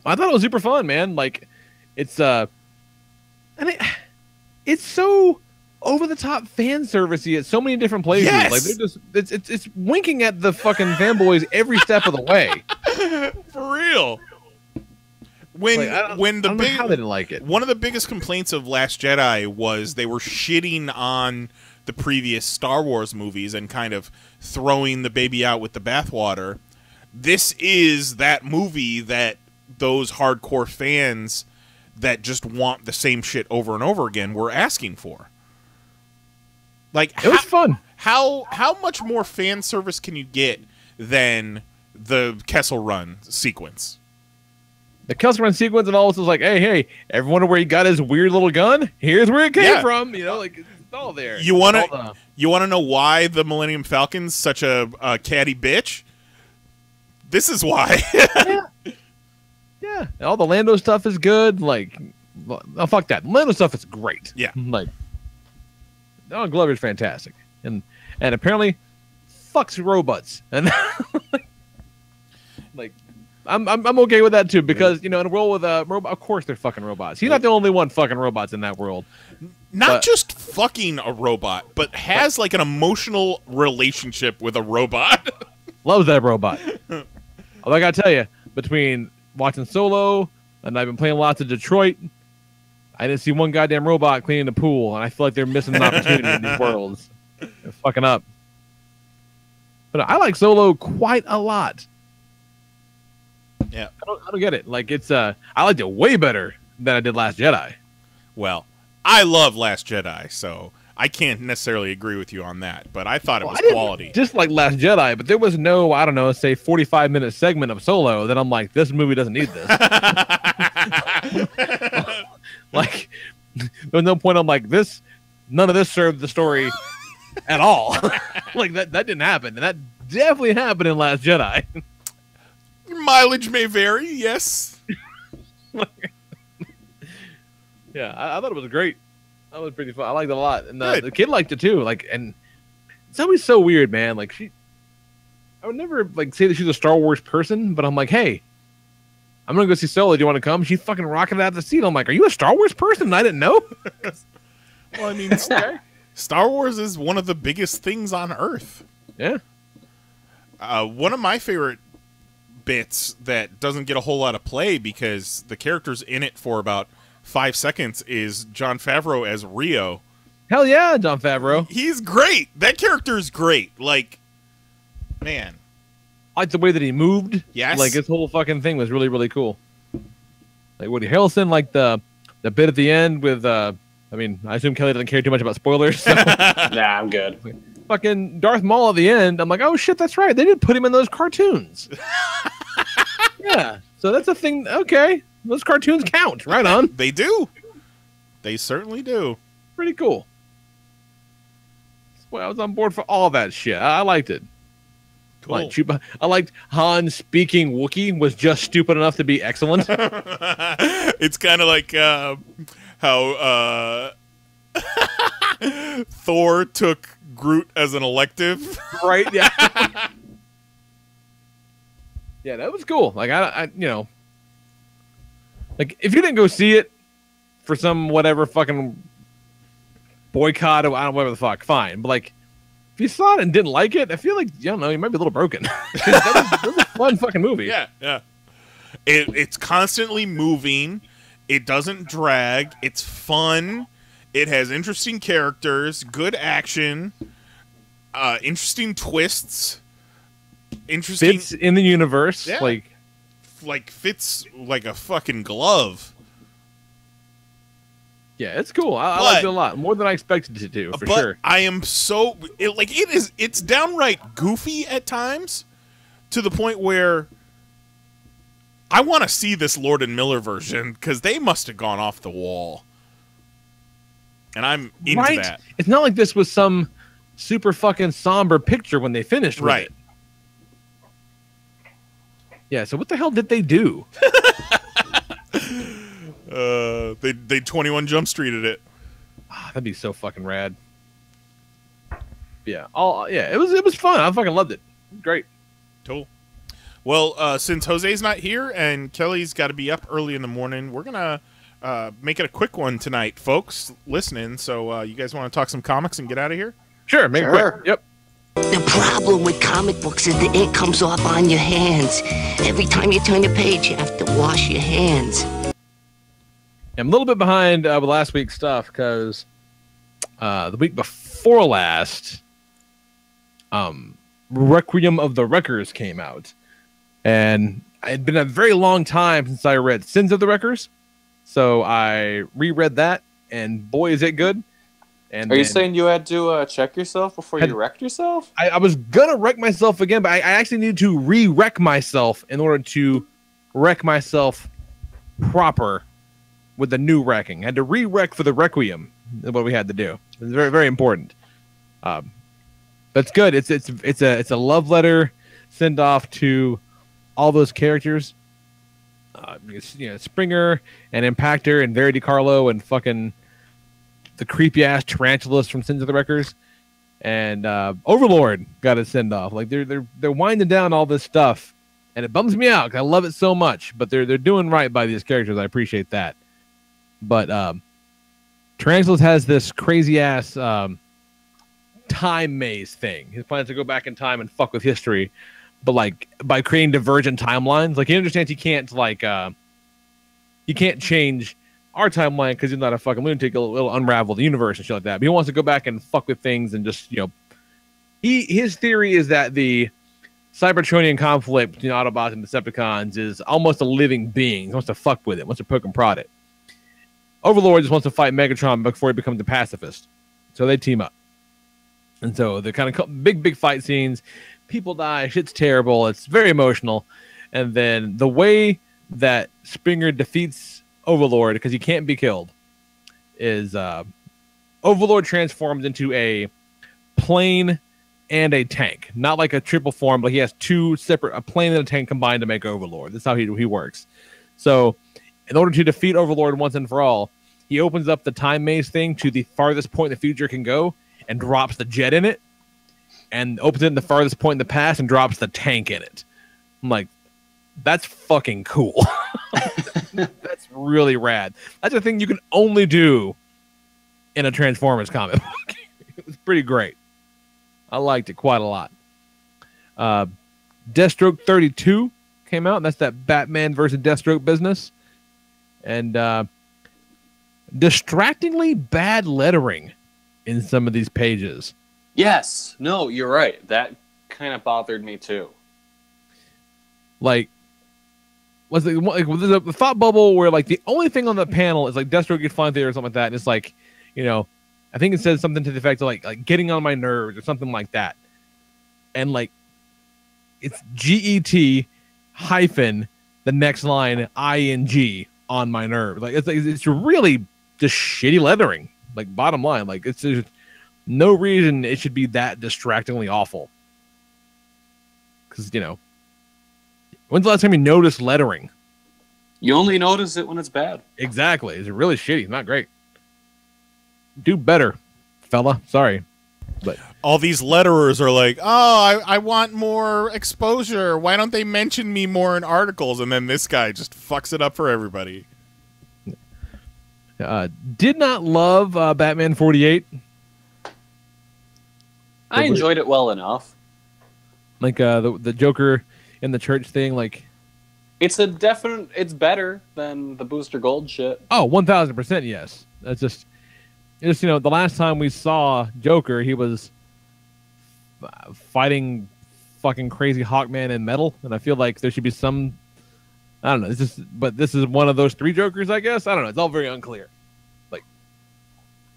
I thought it was super fun, man. Like, it's it's so over the top fan servicey at so many different places. Yes! Like, they're just it's winking at the fucking fanboys every step of the way. For real. How they didn't like it. One of the biggest complaints of Last Jedi was they were shitting on the previous Star Wars movies and kind of throwing the baby out with the bathwater. This is that movie that those hardcore fans that just want the same shit over and over again were asking for. Like, it was fun. How much more fan service can you get than the Kessel Run sequence? the custom run sequence, and all this is like, hey, everyone know where he got his weird little gun? Here's where it came from. You know, like it's all there. You wanna know why the Millennium Falcon's such a catty bitch? This is why. Yeah. And all the Lando stuff is good. Like, oh, fuck that. Lando stuff is great. Yeah. Like, Donald Glover's fantastic, and apparently fucks robots, and like. I'm okay with that too, because you know, in a world with a robot, of course they're fucking robots. He's not the only one fucking robots in that world. Not just fucking a robot, but has like an emotional relationship with a robot. Loves that robot. Although I gotta tell you, between watching Solo and I've been playing lots of Detroit, I didn't see one goddamn robot cleaning the pool, and I feel like they're missing an opportunity in these worlds. They're fucking up. But I like Solo quite a lot. Yeah, I don't get it. Like I liked it way better than I did Last Jedi. Well, I love Last Jedi, so I can't necessarily agree with you on that. But I thought it was quality. Just like Last Jedi, but there was no, I don't know, say 45-minute segment of Solo that I'm like, this movie doesn't need this. Like, there was no point. I'm like, this. None of this served the story at all. Like that didn't happen, and that definitely happened in Last Jedi. Mileage may vary, yes. Yeah, I thought it was great. That was pretty fun. I liked it a lot, and the kid liked it too. Like, and it's always so weird, man. Like I would never like say that she's a Star Wars person, but I'm like, hey, I'm gonna go see Solo. Do you want to come? She fucking rocketed out of the seat. I'm like, are you a Star Wars person? I didn't know. Well, I mean, Star Wars is one of the biggest things on Earth. Yeah. One of my favorite bits that doesn't get a whole lot of play because the character's in it for about 5 seconds is Jon Favreau as Rio. Hell yeah, Jon Favreau. He's great. That character is great. Like, man. I like the way that he moved. Yes. Like, his whole fucking thing was really, really cool. Like, Woody Harrelson, like the bit at the end with, I mean, I assume Kelly doesn't care too much about spoilers. So. Nah, I'm good. Fucking Darth Maul at the end. I'm like, oh shit, that's right. They did put him in those cartoons. Yeah. So that's a thing. Okay. Those cartoons count. Right on. They do. They certainly do. Pretty cool. Well, I was on board for all that shit. I liked it. Cool. I liked Han speaking Wookiee was just stupid enough to be excellent. It's kind of like how Thor took Groot as an elective. Right, yeah. Yeah, that was cool. Like, I you know, like, if you didn't go see it for some whatever fucking boycott or I don't know, whatever the fuck, fine. But, like, if you saw it and didn't like it, I feel like, I don't know, you might be a little broken. that was a fun fucking movie. Yeah, yeah. It's constantly moving. It doesn't drag. It's fun. It has interesting characters, good action, interesting twists, interesting fits in the universe, yeah. like fits like a fucking glove. Yeah, it's cool. I liked it a lot, more than I expected it to, for sure. I am so it's downright goofy at times, to the point where I want to see this Lord and Miller version because they must have gone off the wall. And I'm into that. It's not like this was some super fucking somber picture when they finished with it. Yeah, so what the hell did they do? They 21 Jump Streeted it. That'd be so fucking rad. Yeah, it was fun. I fucking loved it. Great. Cool. Well, since Jose's not here and Kelly's got to be up early in the morning, we're gonna make it a quick one tonight, folks listening. So you guys want to talk some comics and get out of here? Sure, make it quick. Yep. The problem with comic books is the ink comes off on your hands. Every time you turn the page, you have to wash your hands. I'm a little bit behind with last week's stuff because the week before last, Requiem of the Wreckers came out. And it had been a very long time since I read Sins of the Wreckers. So I reread that, and boy, is it good. And Are you saying you had to check yourself before you wrecked yourself? I was going to wreck myself again, but I actually needed to re-wreck myself in order to wreck myself proper with the new wrecking. Had to re-wreck for the Requiem. Is what we had to do. It's very, very important. That's good. It's a love letter send off to all those characters. Springer and Impactor and Verity Carlo and fucking the creepy ass tarantulas from Sins of the Wreckers, and Overlord got a send off. Like they're winding down all this stuff, and it bums me out 'cause I love it so much. But they're doing right by these characters. I appreciate that. But Tarantulas has this crazy ass time maze thing. His plan is to go back in time and fuck with history, but like by creating divergent timelines. Like he understands he can't change our timeline because he's not a fucking lunatic. He'll unravel the universe and shit like that. But he wants to go back and fuck with things and just his theory is that the Cybertronian conflict between Autobots and Decepticons is almost a living being. He wants to fuck with it, wants to poke and prod it. Overlord just wants to fight Megatron before he becomes a pacifist. So they team up. And so they're kind of big fight scenes. People die. Shit's terrible. It's very emotional. And then the way that Springer defeats Overlord, because he can't be killed, is Overlord transforms into a plane and a tank. Not like a triple form, but he has two separate, a plane and a tank combined to make Overlord. That's how he works. So in order to defeat Overlord once and for all, he opens up the time maze thing to the farthest point in the future can go and drops the jet in it, and opens it in the farthest point in the past and drops the tank in it. I'm like, that's fucking cool. That's really rad. That's a thing you can only do in a Transformers comic book. It was pretty great. I liked it quite a lot. Deathstroke 32 came out, and that's that Batman versus Deathstroke business. And distractingly bad lettering in some of these pages. Yes. No, you're right. That kind of bothered me too. Like, was the thought bubble where like the only thing on the panel is like Deathstroke gets flying through or something like that, and it's like, I think it says something to the effect of like getting on my nerves or something like that, and like it's GET hyphen the next line ING on my nerves. Like it's really just shitty lettering. Like bottom line, like it's just no reason it should be that distractingly awful. Because when's the last time you noticed lettering? You only notice it when it's bad. Exactly. It's really shitty. Not great. Do better, fella. Sorry. But all these letterers are like, oh, I want more exposure. Why don't they mention me more in articles? And then this guy just fucks it up for everybody. Did not love Batman 48. I enjoyed it well enough. Like the Joker in the church thing, like it's better than the Booster Gold shit. Oh, 1000% yes. That's just the last time we saw Joker, he was fighting fucking crazy Hawkman in metal, and I feel like there should be some, I don't know, but this is one of those three Jokers, I guess. I don't know. It's all very unclear. Like,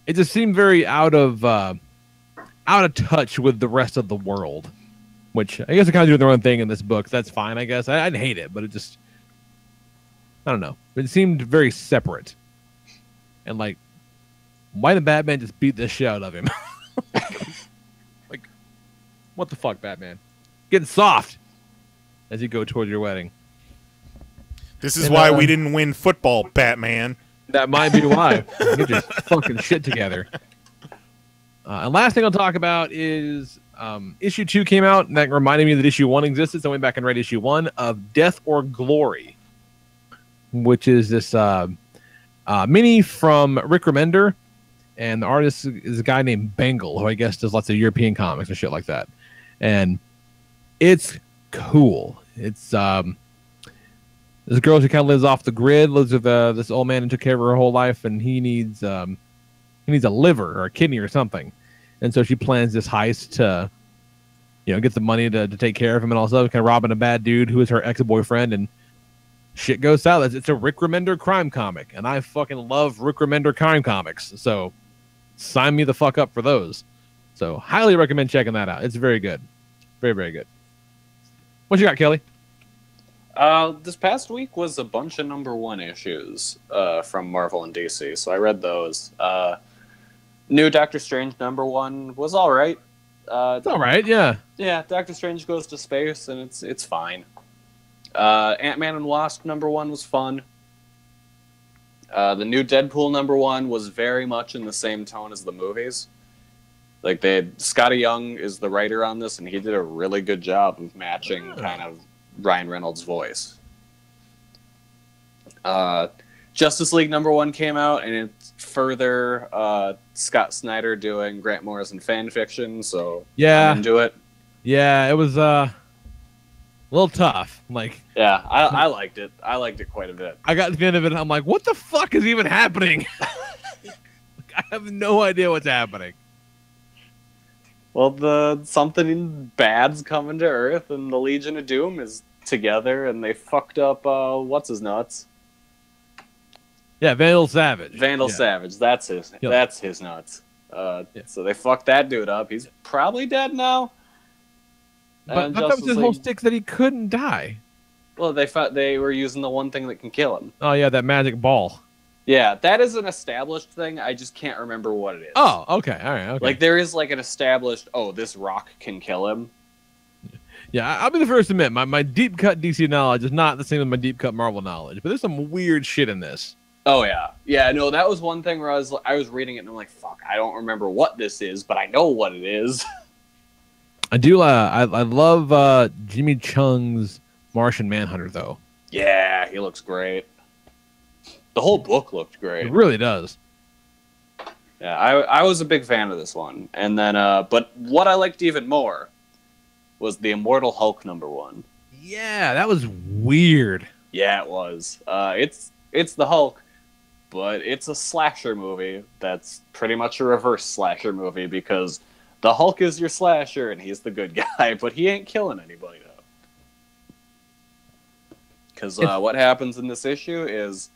it just seemed very out of touch with the rest of the world, which I guess they're kind of doing their own thing in this book. That's fine, I guess. I didn't hate it, but it just, I don't know. It seemed very separate. And like, why did Batman just beat the shit out of him? Like, what the fuck, Batman? Getting soft as you go towards your wedding. This is why we didn't win football, Batman. That might be why. Get your fucking shit together. And last thing I'll talk about is issue 2 came out, and that reminded me that issue 1 existed, so I went back and read issue 1 of Death or Glory, which is this mini from Rick Remender, and the artist is a guy named Bengal, who I guess does lots of European comics and shit like that. And it's cool. It's this girl who kind of lives off the grid, lives with this old man who took care of her whole life, and he needs a liver or a kidney or something. And so she plans this heist to, get the money to take care of him, and also kind of robbing a bad dude who is her ex-boyfriend, and shit goes south. It's a Rick Remender crime comic, and I fucking love Rick Remender crime comics. So sign me the fuck up for those. So highly recommend checking that out. It's very good. Very, very good. What you got, Kelly? This past week was a bunch of #1 issues from Marvel and DC, so I read those. New Doctor Strange #1 was all right. It's all right, yeah. Yeah, Doctor Strange goes to space, and it's fine. Ant-Man and Wasp #1 was fun. The new Deadpool #1 was very much in the same tone as the movies. Like, Scotty Young is the writer on this, and he did a really good job of matching kind of Ryan Reynolds' voice. Justice League #1 came out, and it's further Scott Snyder doing Grant Morrison fan fiction, so I'm into it. Yeah, it was a little tough. Yeah, I liked it. I liked it quite a bit. I got to the end of it, and I'm like, what the fuck is even happening? I have no idea what's happening. Well, something bad's coming to Earth, and the Legion of Doom is together, and they fucked up what's his nuts. Yeah, Vandal Savage. Savage, that's his. Yep. That's his nuts. So they fucked that dude up. He's probably dead now. But I thought that was his whole stick that he couldn't die. Well, they were using the one thing that can kill him. Oh yeah, that magic ball. Yeah, that is an established thing. I just can't remember what it is. Oh, okay, all right, okay. Like there is like an established. Oh, this rock can kill him. Yeah, I'll be the first to admit my deep cut DC knowledge is not the same as my deep cut Marvel knowledge, but there's some weird shit in this. Oh yeah. No, that was one thing where I was reading it and I'm like, fuck, I don't remember what this is, but I know what it is. I do. I love Jimmy Chung's Martian Manhunter though. Yeah, he looks great. The whole book looked great. It really does. Yeah, I was a big fan of this one, and then but what I liked even more was the Immortal Hulk #1. Yeah, that was weird. Yeah, it was. It's the Hulk, but it's a slasher movie that's pretty much a reverse slasher movie because the Hulk is your slasher and he's the good guy, but he ain't killing anybody though. Because what happens in this issue is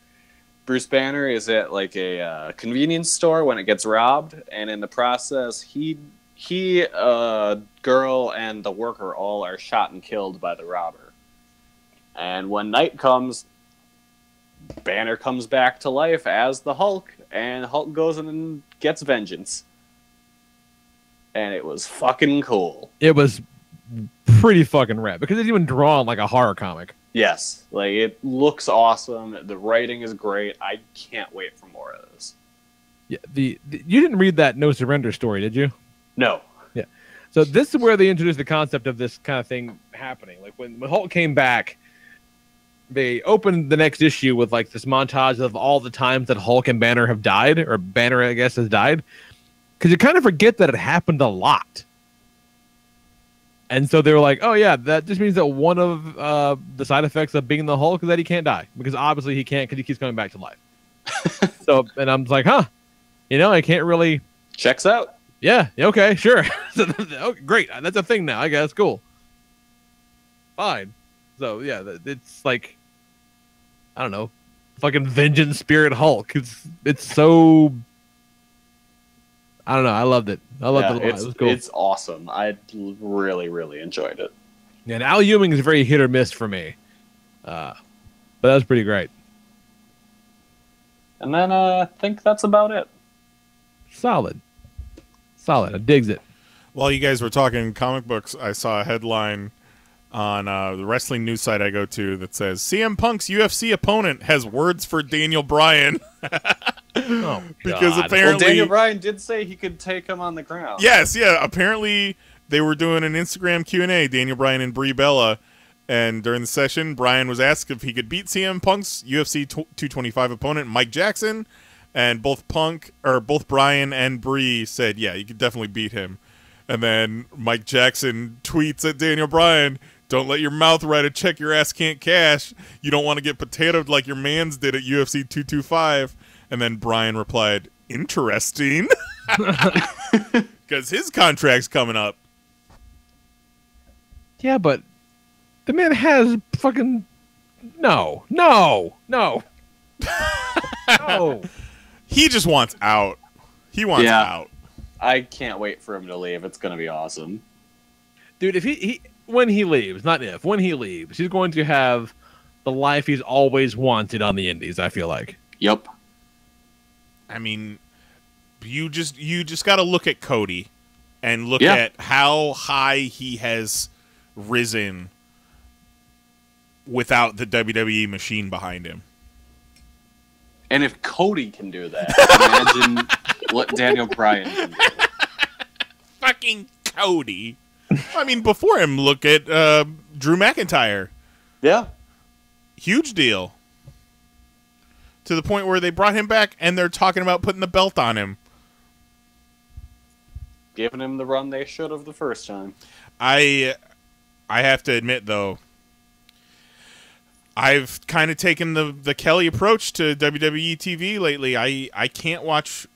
Bruce Banner is at like a convenience store when it gets robbed, and in the process, he, girl, and the worker all are shot and killed by the robber. And when night comes, Banner comes back to life as the Hulk, and Hulk goes in and gets vengeance. And it was fucking cool. It was pretty fucking rad because it's even drawn like a horror comic. Yes, like it looks awesome. The writing is great. I can't wait for more of this. Yeah, you didn't read that No Surrender story, did you? No. Yeah. So this is where they introduced the concept of this kind of thing happening. Like when Hulk came back, they opened the next issue with like this montage of all the times that Hulk and Banner have died, or Banner, I guess, has died. Because you kind of forget that it happened a lot. And so they were like, oh, yeah, that just means that one of the side effects of being the Hulk is that he can't die. Because obviously he can't because he keeps coming back to life. And I'm like, huh. I can't really... Checks out. Yeah, okay, sure. Great, that's a thing now, I guess. Cool. Fine. So, yeah, it's like... I don't know. Fucking Vengeance Spirit Hulk. It's so... I don't know. I loved it. I loved it a lot. It was cool. It's awesome. I really, really enjoyed it. Yeah, and Al Ewing is very hit or miss for me. But that was pretty great. And then I think that's about it. Solid. I digs it. While you guys were talking comic books, I saw a headline on the wrestling news site I go to that says, CM Punk's UFC opponent has words for Daniel Bryan. Oh, because God. apparently Daniel Bryan did say he could take him on the ground. Yes, yeah. Apparently they were doing an Instagram Q&A, Daniel Bryan and Brie Bella, and during the session, Bryan was asked if he could beat CM Punk's UFC 225 opponent, Mike Jackson, and both Bryan and Brie said, yeah, you could definitely beat him. And then Mike Jackson tweets at Daniel Bryan, don't let your mouth write a check your ass can't cash. You don't want to get potatoed like your mans did at UFC 225. And then Bryan replied, interesting. Because his contract's coming up. Yeah, but the man has fucking... No. No. He just wants out. He wants out. I can't wait for him to leave. It's going to be awesome. Dude, if when he leaves, not if, when he leaves, he's going to have the life he's always wanted on the indies, I feel like. Yep. I mean, you just got to look at Cody and look at how high he has risen without the WWE machine behind him. And if Cody can do that, imagine what Daniel Bryan can do. Fucking Cody. I mean, before him, look at Drew McIntyre. Yeah. Huge deal. To the point where they brought him back and they're talking about putting the belt on him. Giving him the run they should have the first time. I have to admit, though, I've kind of taken the Kelly approach to WWE TV lately. I can't watch...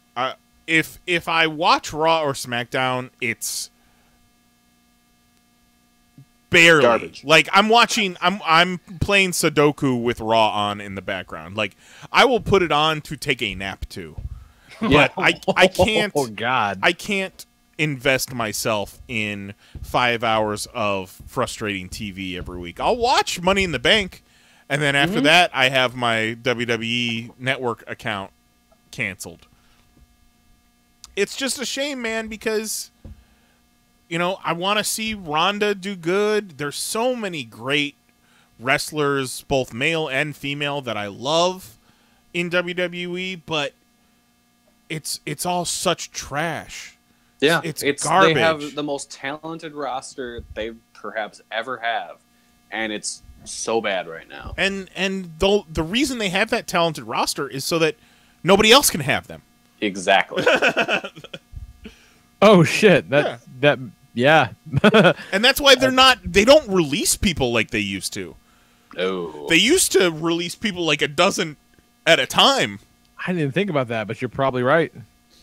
If I watch Raw or SmackDown, it's barely garbage. Like I'm playing Sudoku with Raw on in the background. Like I will put it on to take a nap too. But I can't Oh God. I can't invest myself in 5 hours of frustrating TV every week. I'll watch Money in the Bank, and then after that I have my WWE Network account canceled. It's just a shame, man, because, you know, I want to see Ronda do good. There's so many great wrestlers, both male and female, that I love in WWE, but it's all such trash. Yeah, it's garbage. They have the most talented roster they perhaps ever have, and it's so bad right now. And the reason they have that talented roster is so that nobody else can have them. Exactly. Oh shit! Yeah. And that's why they don't release people like they used to. No. They used to release people like a dozen at a time. I didn't think about that, but you're probably right.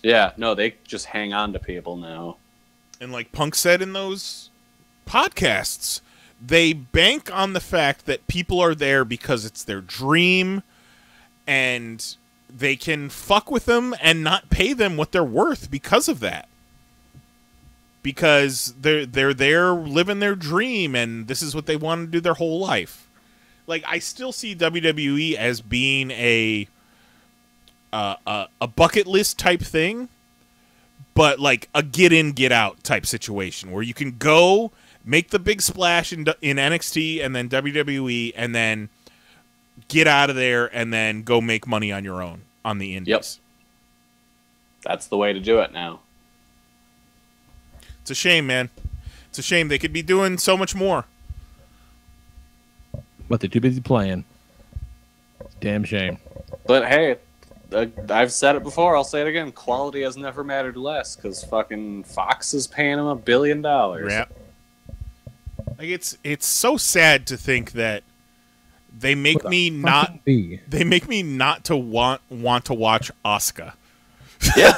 Yeah, no, they just hang on to people now. And like Punk said in those podcasts, they bank on the fact that people are there because it's their dream, and they can fuck with them and not pay them what they're worth because of that. Because they're there living their dream, and this is what they want to do their whole life. Like, I still see WWE as being a bucket list type thing, but like a get in, get out type situation where you can go make the big splash in NXT and then WWE, and then get out of there and then go make money on your own on the indies. Yep. That's the way to do it now. It's a shame, man. It's a shame. They could be doing so much more. But they're too busy playing. Damn shame. But hey, I've said it before, I'll say it again. Quality has never mattered less, because fucking Fox is paying them $1 billion. Yeah. Like, it's so sad to think that they make me not to want to watch Asuka. Yeah.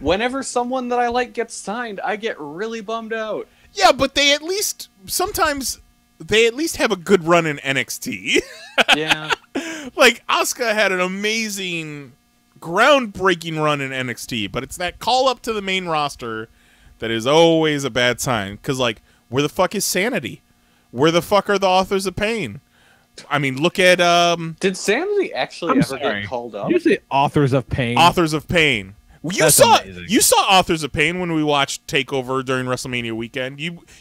Whenever someone that I like gets signed, I get really bummed out. Yeah, but they at least have a good run in NXT. Yeah. Like, Asuka had an amazing, groundbreaking run in NXT, but it's that call up to the main roster that is always a bad sign. Because, like, where the fuck is Sanity? Where the fuck are the Authors of Pain? I mean, look at... Did Sanity actually ever get called up? Did you say Authors of Pain? Authors of Pain. You saw Authors of Pain when we watched TakeOver during WrestleMania weekend.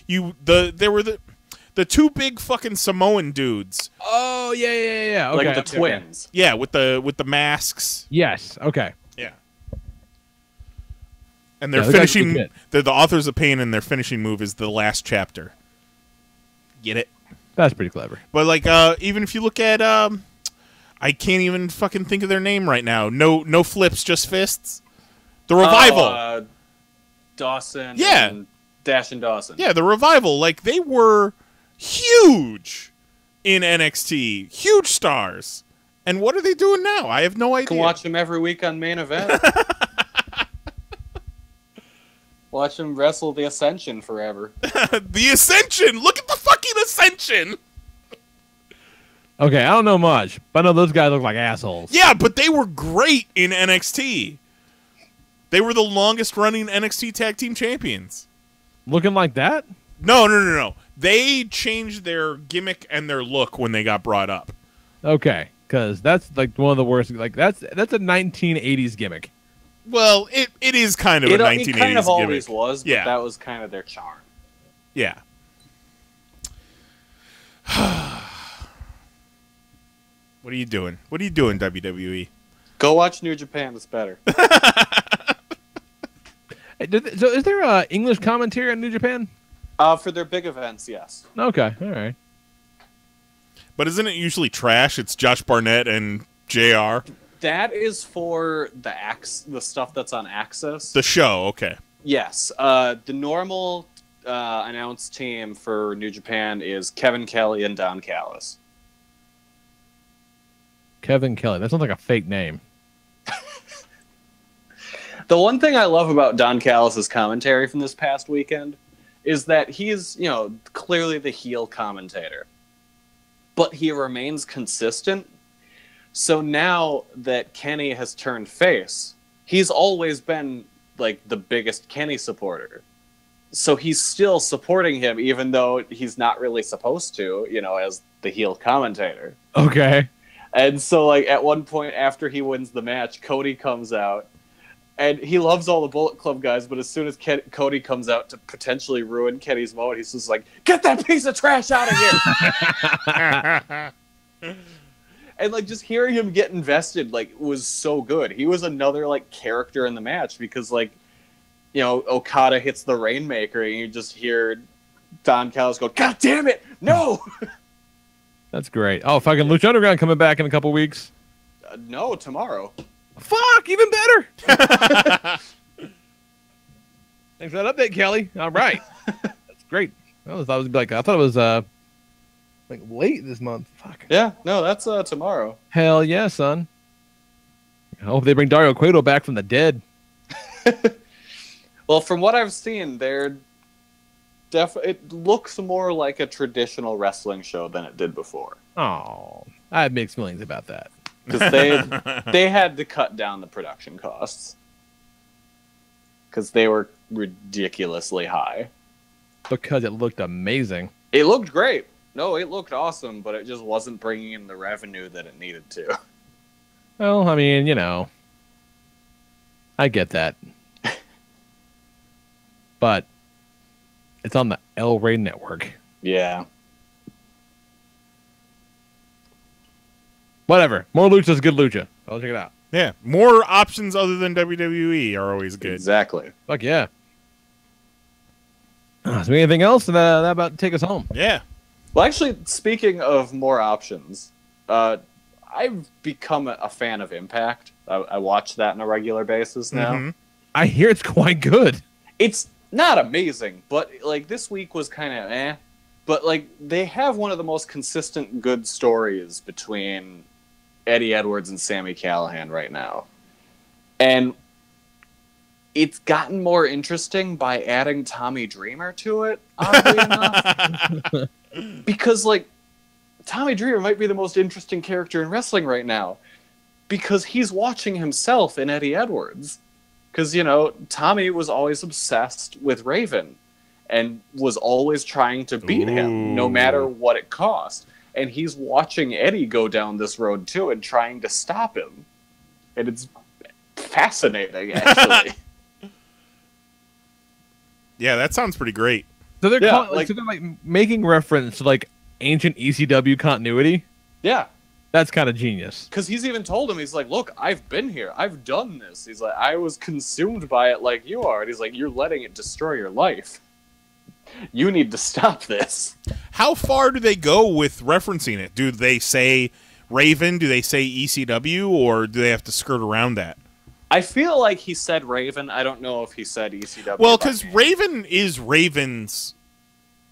There were the two big fucking Samoan dudes. Oh yeah. Okay, like the twins. Okay. Yeah, with the masks. Yes. Okay. Yeah. And they're finishing. They're the Authors of Pain, and their finishing move is the last chapter. Get it? That's pretty clever. But like, even if you look at, I can't even fucking think of their name right now. No flips, just fists. The Revival. Dawson. Yeah. And Dash and Dawson. Yeah, the Revival. Like, they were huge in NXT. Huge stars. And what are they doing now? I have no idea. You can watch them every week on Main Event. Watch them wrestle the Ascension forever. The Ascension! Look at the fucking Ascension! Okay, I don't know much, but I know those guys look like assholes. Yeah, but they were great in NXT. They were the longest running NXT Tag Team Champions. Looking like that? No. They changed their gimmick and their look when they got brought up. Okay, because that's like one of the worst. Like that's a 1980s gimmick. Well, it is kind of a 1980s It kind of gimmick. always was, but that was kind of their charm. Yeah. What are you doing? What are you doing, WWE? Go watch New Japan. It's better. So is there English commentary on New Japan? For their big events, yes. Okay, all right. But isn't it usually trash? It's Josh Barnett and JR. That is for the stuff that's on Access. The show, okay. Yes. The normal announced team for New Japan is Kevin Kelly and Don Callis. Kevin Kelly. That sounds like a fake name. The one thing I love about Don Callis' commentary from this past weekend is that he's, clearly the heel commentator. But he remains consistent. So now that Kenny has turned face, he's always been, like, the biggest Kenny supporter. So he's still supporting him, even though he's not really supposed to, as the heel commentator. Okay. And so, like, at one point after he wins the match, Cody comes out. And he loves all the Bullet Club guys, but as soon as Cody comes out to potentially ruin Kenny's moment, he's just like, "Get that piece of trash out of here!" And like just hearing him get invested, like, was so good. He was another like character in the match because like, Okada hits the Rainmaker, and you just hear Don Callis go, "God damn it, no!" That's great. Oh, fucking Lucha Underground coming back in a couple weeks. No, tomorrow. Fuck, even better. Thanks for that update, Kelly. All right, that's great. I thought it was like late this month. Fuck. Yeah, no, that's tomorrow. Hell yeah, son. I hope they bring Dario Cueto back from the dead. Well, from what I've seen, it looks more like a traditional wrestling show than it did before. Oh, I have mixed feelings about that. Because they had to cut down the production costs. Because they were ridiculously high. Because it looked amazing. It looked great. No, it looked awesome, but it just wasn't bringing in the revenue that it needed to. Well, I mean, I get that. But it's on the El Rey network. Yeah. Whatever. More lucha is good lucha. I'll check it out. Yeah. More options other than WWE are always good. Exactly. Fuck yeah. Is there anything else that about to take us home? Yeah. Well, actually, speaking of more options, I've become a fan of Impact. I watch that on a regular basis now. Mm-hmm. I hear it's quite good. It's not amazing, but like this week was kind of eh. But like they have one of the most consistent good stories between Eddie Edwards and Sami Callihan right now. And it's gotten more interesting by adding Tommy Dreamer to it, oddly enough. Because, like, Tommy Dreamer might be the most interesting character in wrestling right now. Because he's watching himself in Eddie Edwards. Because, Tommy was always obsessed with Raven. And was always trying to beat him, no matter what it cost. And he's watching Eddie go down this road, too, and trying to stop him. And it's fascinating, actually. Yeah, that sounds pretty great. So they're making reference to like ancient ECW continuity. Yeah. That's kind of genius. Because he's even told him, he's like, "Look, I've been here. I've done this." He's like, "I was consumed by it like you are." And he's like, "You're letting it destroy your life. You need to stop this." How far do they go with referencing it? Do they say Raven? Do they say ECW? Or do they have to skirt around that? I feel like he said Raven. I don't know if he said ECW. Well, because Raven is Raven's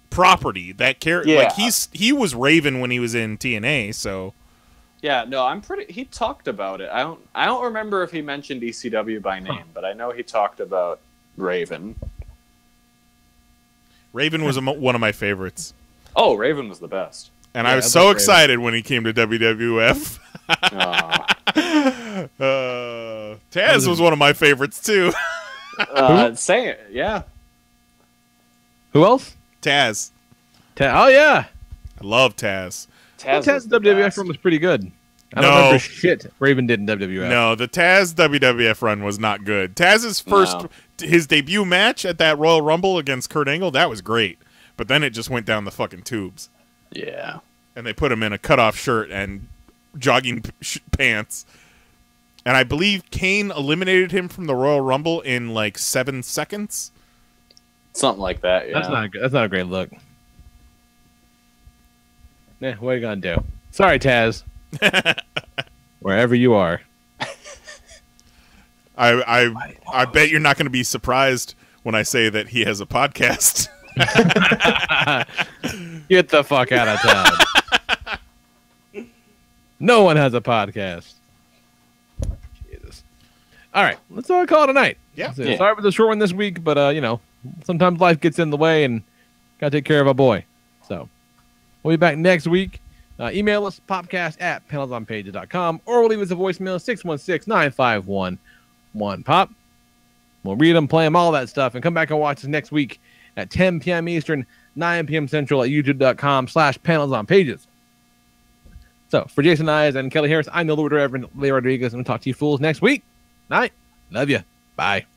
property. That character, like he was Raven when he was in TNA. So yeah, no, he talked about it. I don't remember if he mentioned ECW by name, but I know he talked about Raven. Raven was one of my favorites. Oh, Raven was the best. And I was so excited when he came to WWF. Taz was one of my favorites, too. Say it, yeah. Who else? Taz. Oh yeah, I love Taz. Taz's WWF run was pretty good. I don't remember shit Raven did in WWF. No, the Taz WWF run was not good. Taz's his debut match at that Royal Rumble against Kurt Angle, that was great. But then it just went down the fucking tubes. Yeah. And they put him in a cutoff shirt and jogging pants. And I believe Kane eliminated him from the Royal Rumble in like 7 seconds. Something like that, yeah. That's not a great look. Nah, what are you gonna do? Sorry, Taz. Wherever you are. I bet you're not going to be surprised when I say that he has a podcast. Get the fuck out of town. No one has a podcast. Jesus. All right, let's all call it a night. Yeah. Sorry for the short one this week, but sometimes life gets in the way and gotta take care of our boy. So we'll be back next week. Email us, popcast@PanelsOnPages.com, or we'll leave us a voicemail, 616-951-1POP. We'll read them, play them, all that stuff, and come back and watch us next week at 10 p.m. Eastern, 9 p.m. Central at youtube.com/PanelsOnPages. So, for Jason Knize and Kelly Harris, I'm the Lord Reverend Lee Rodriguez, and we'll talk to you fools next week. Night. Love you. Bye.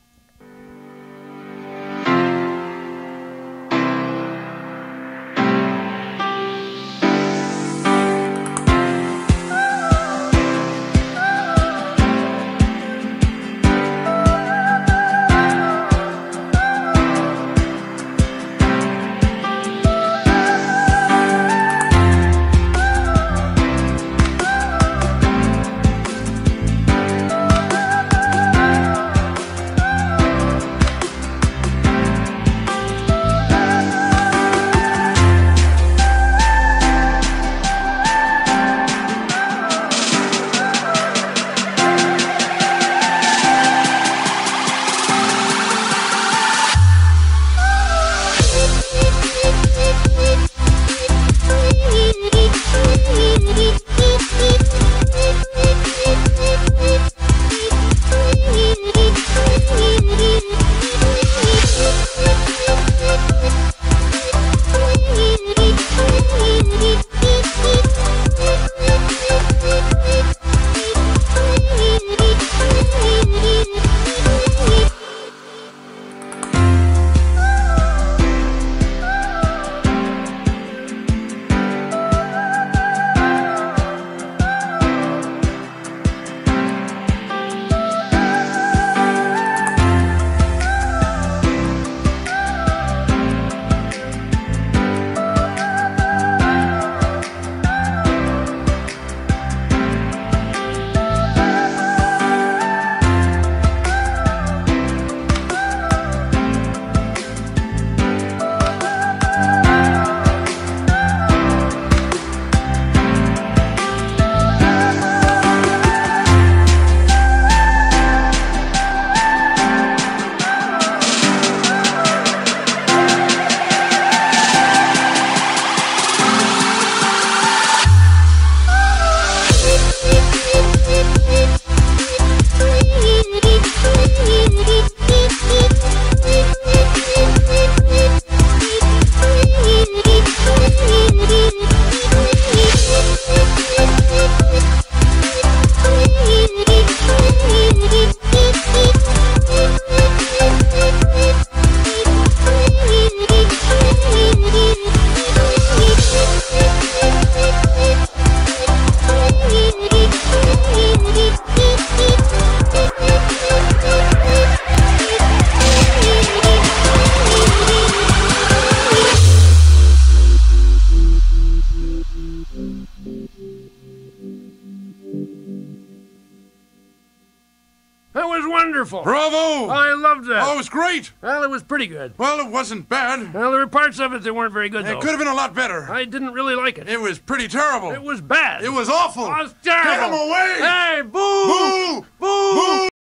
That was wonderful. Bravo! I loved that. Oh, it was great. Well, it was pretty good. Well, it wasn't bad. Well, there were parts of it that weren't very good, though. It could have been a lot better. I didn't really like it. It was pretty terrible. It was bad. It was awful. It was terrible. Get him away! Hey, boo! Boo!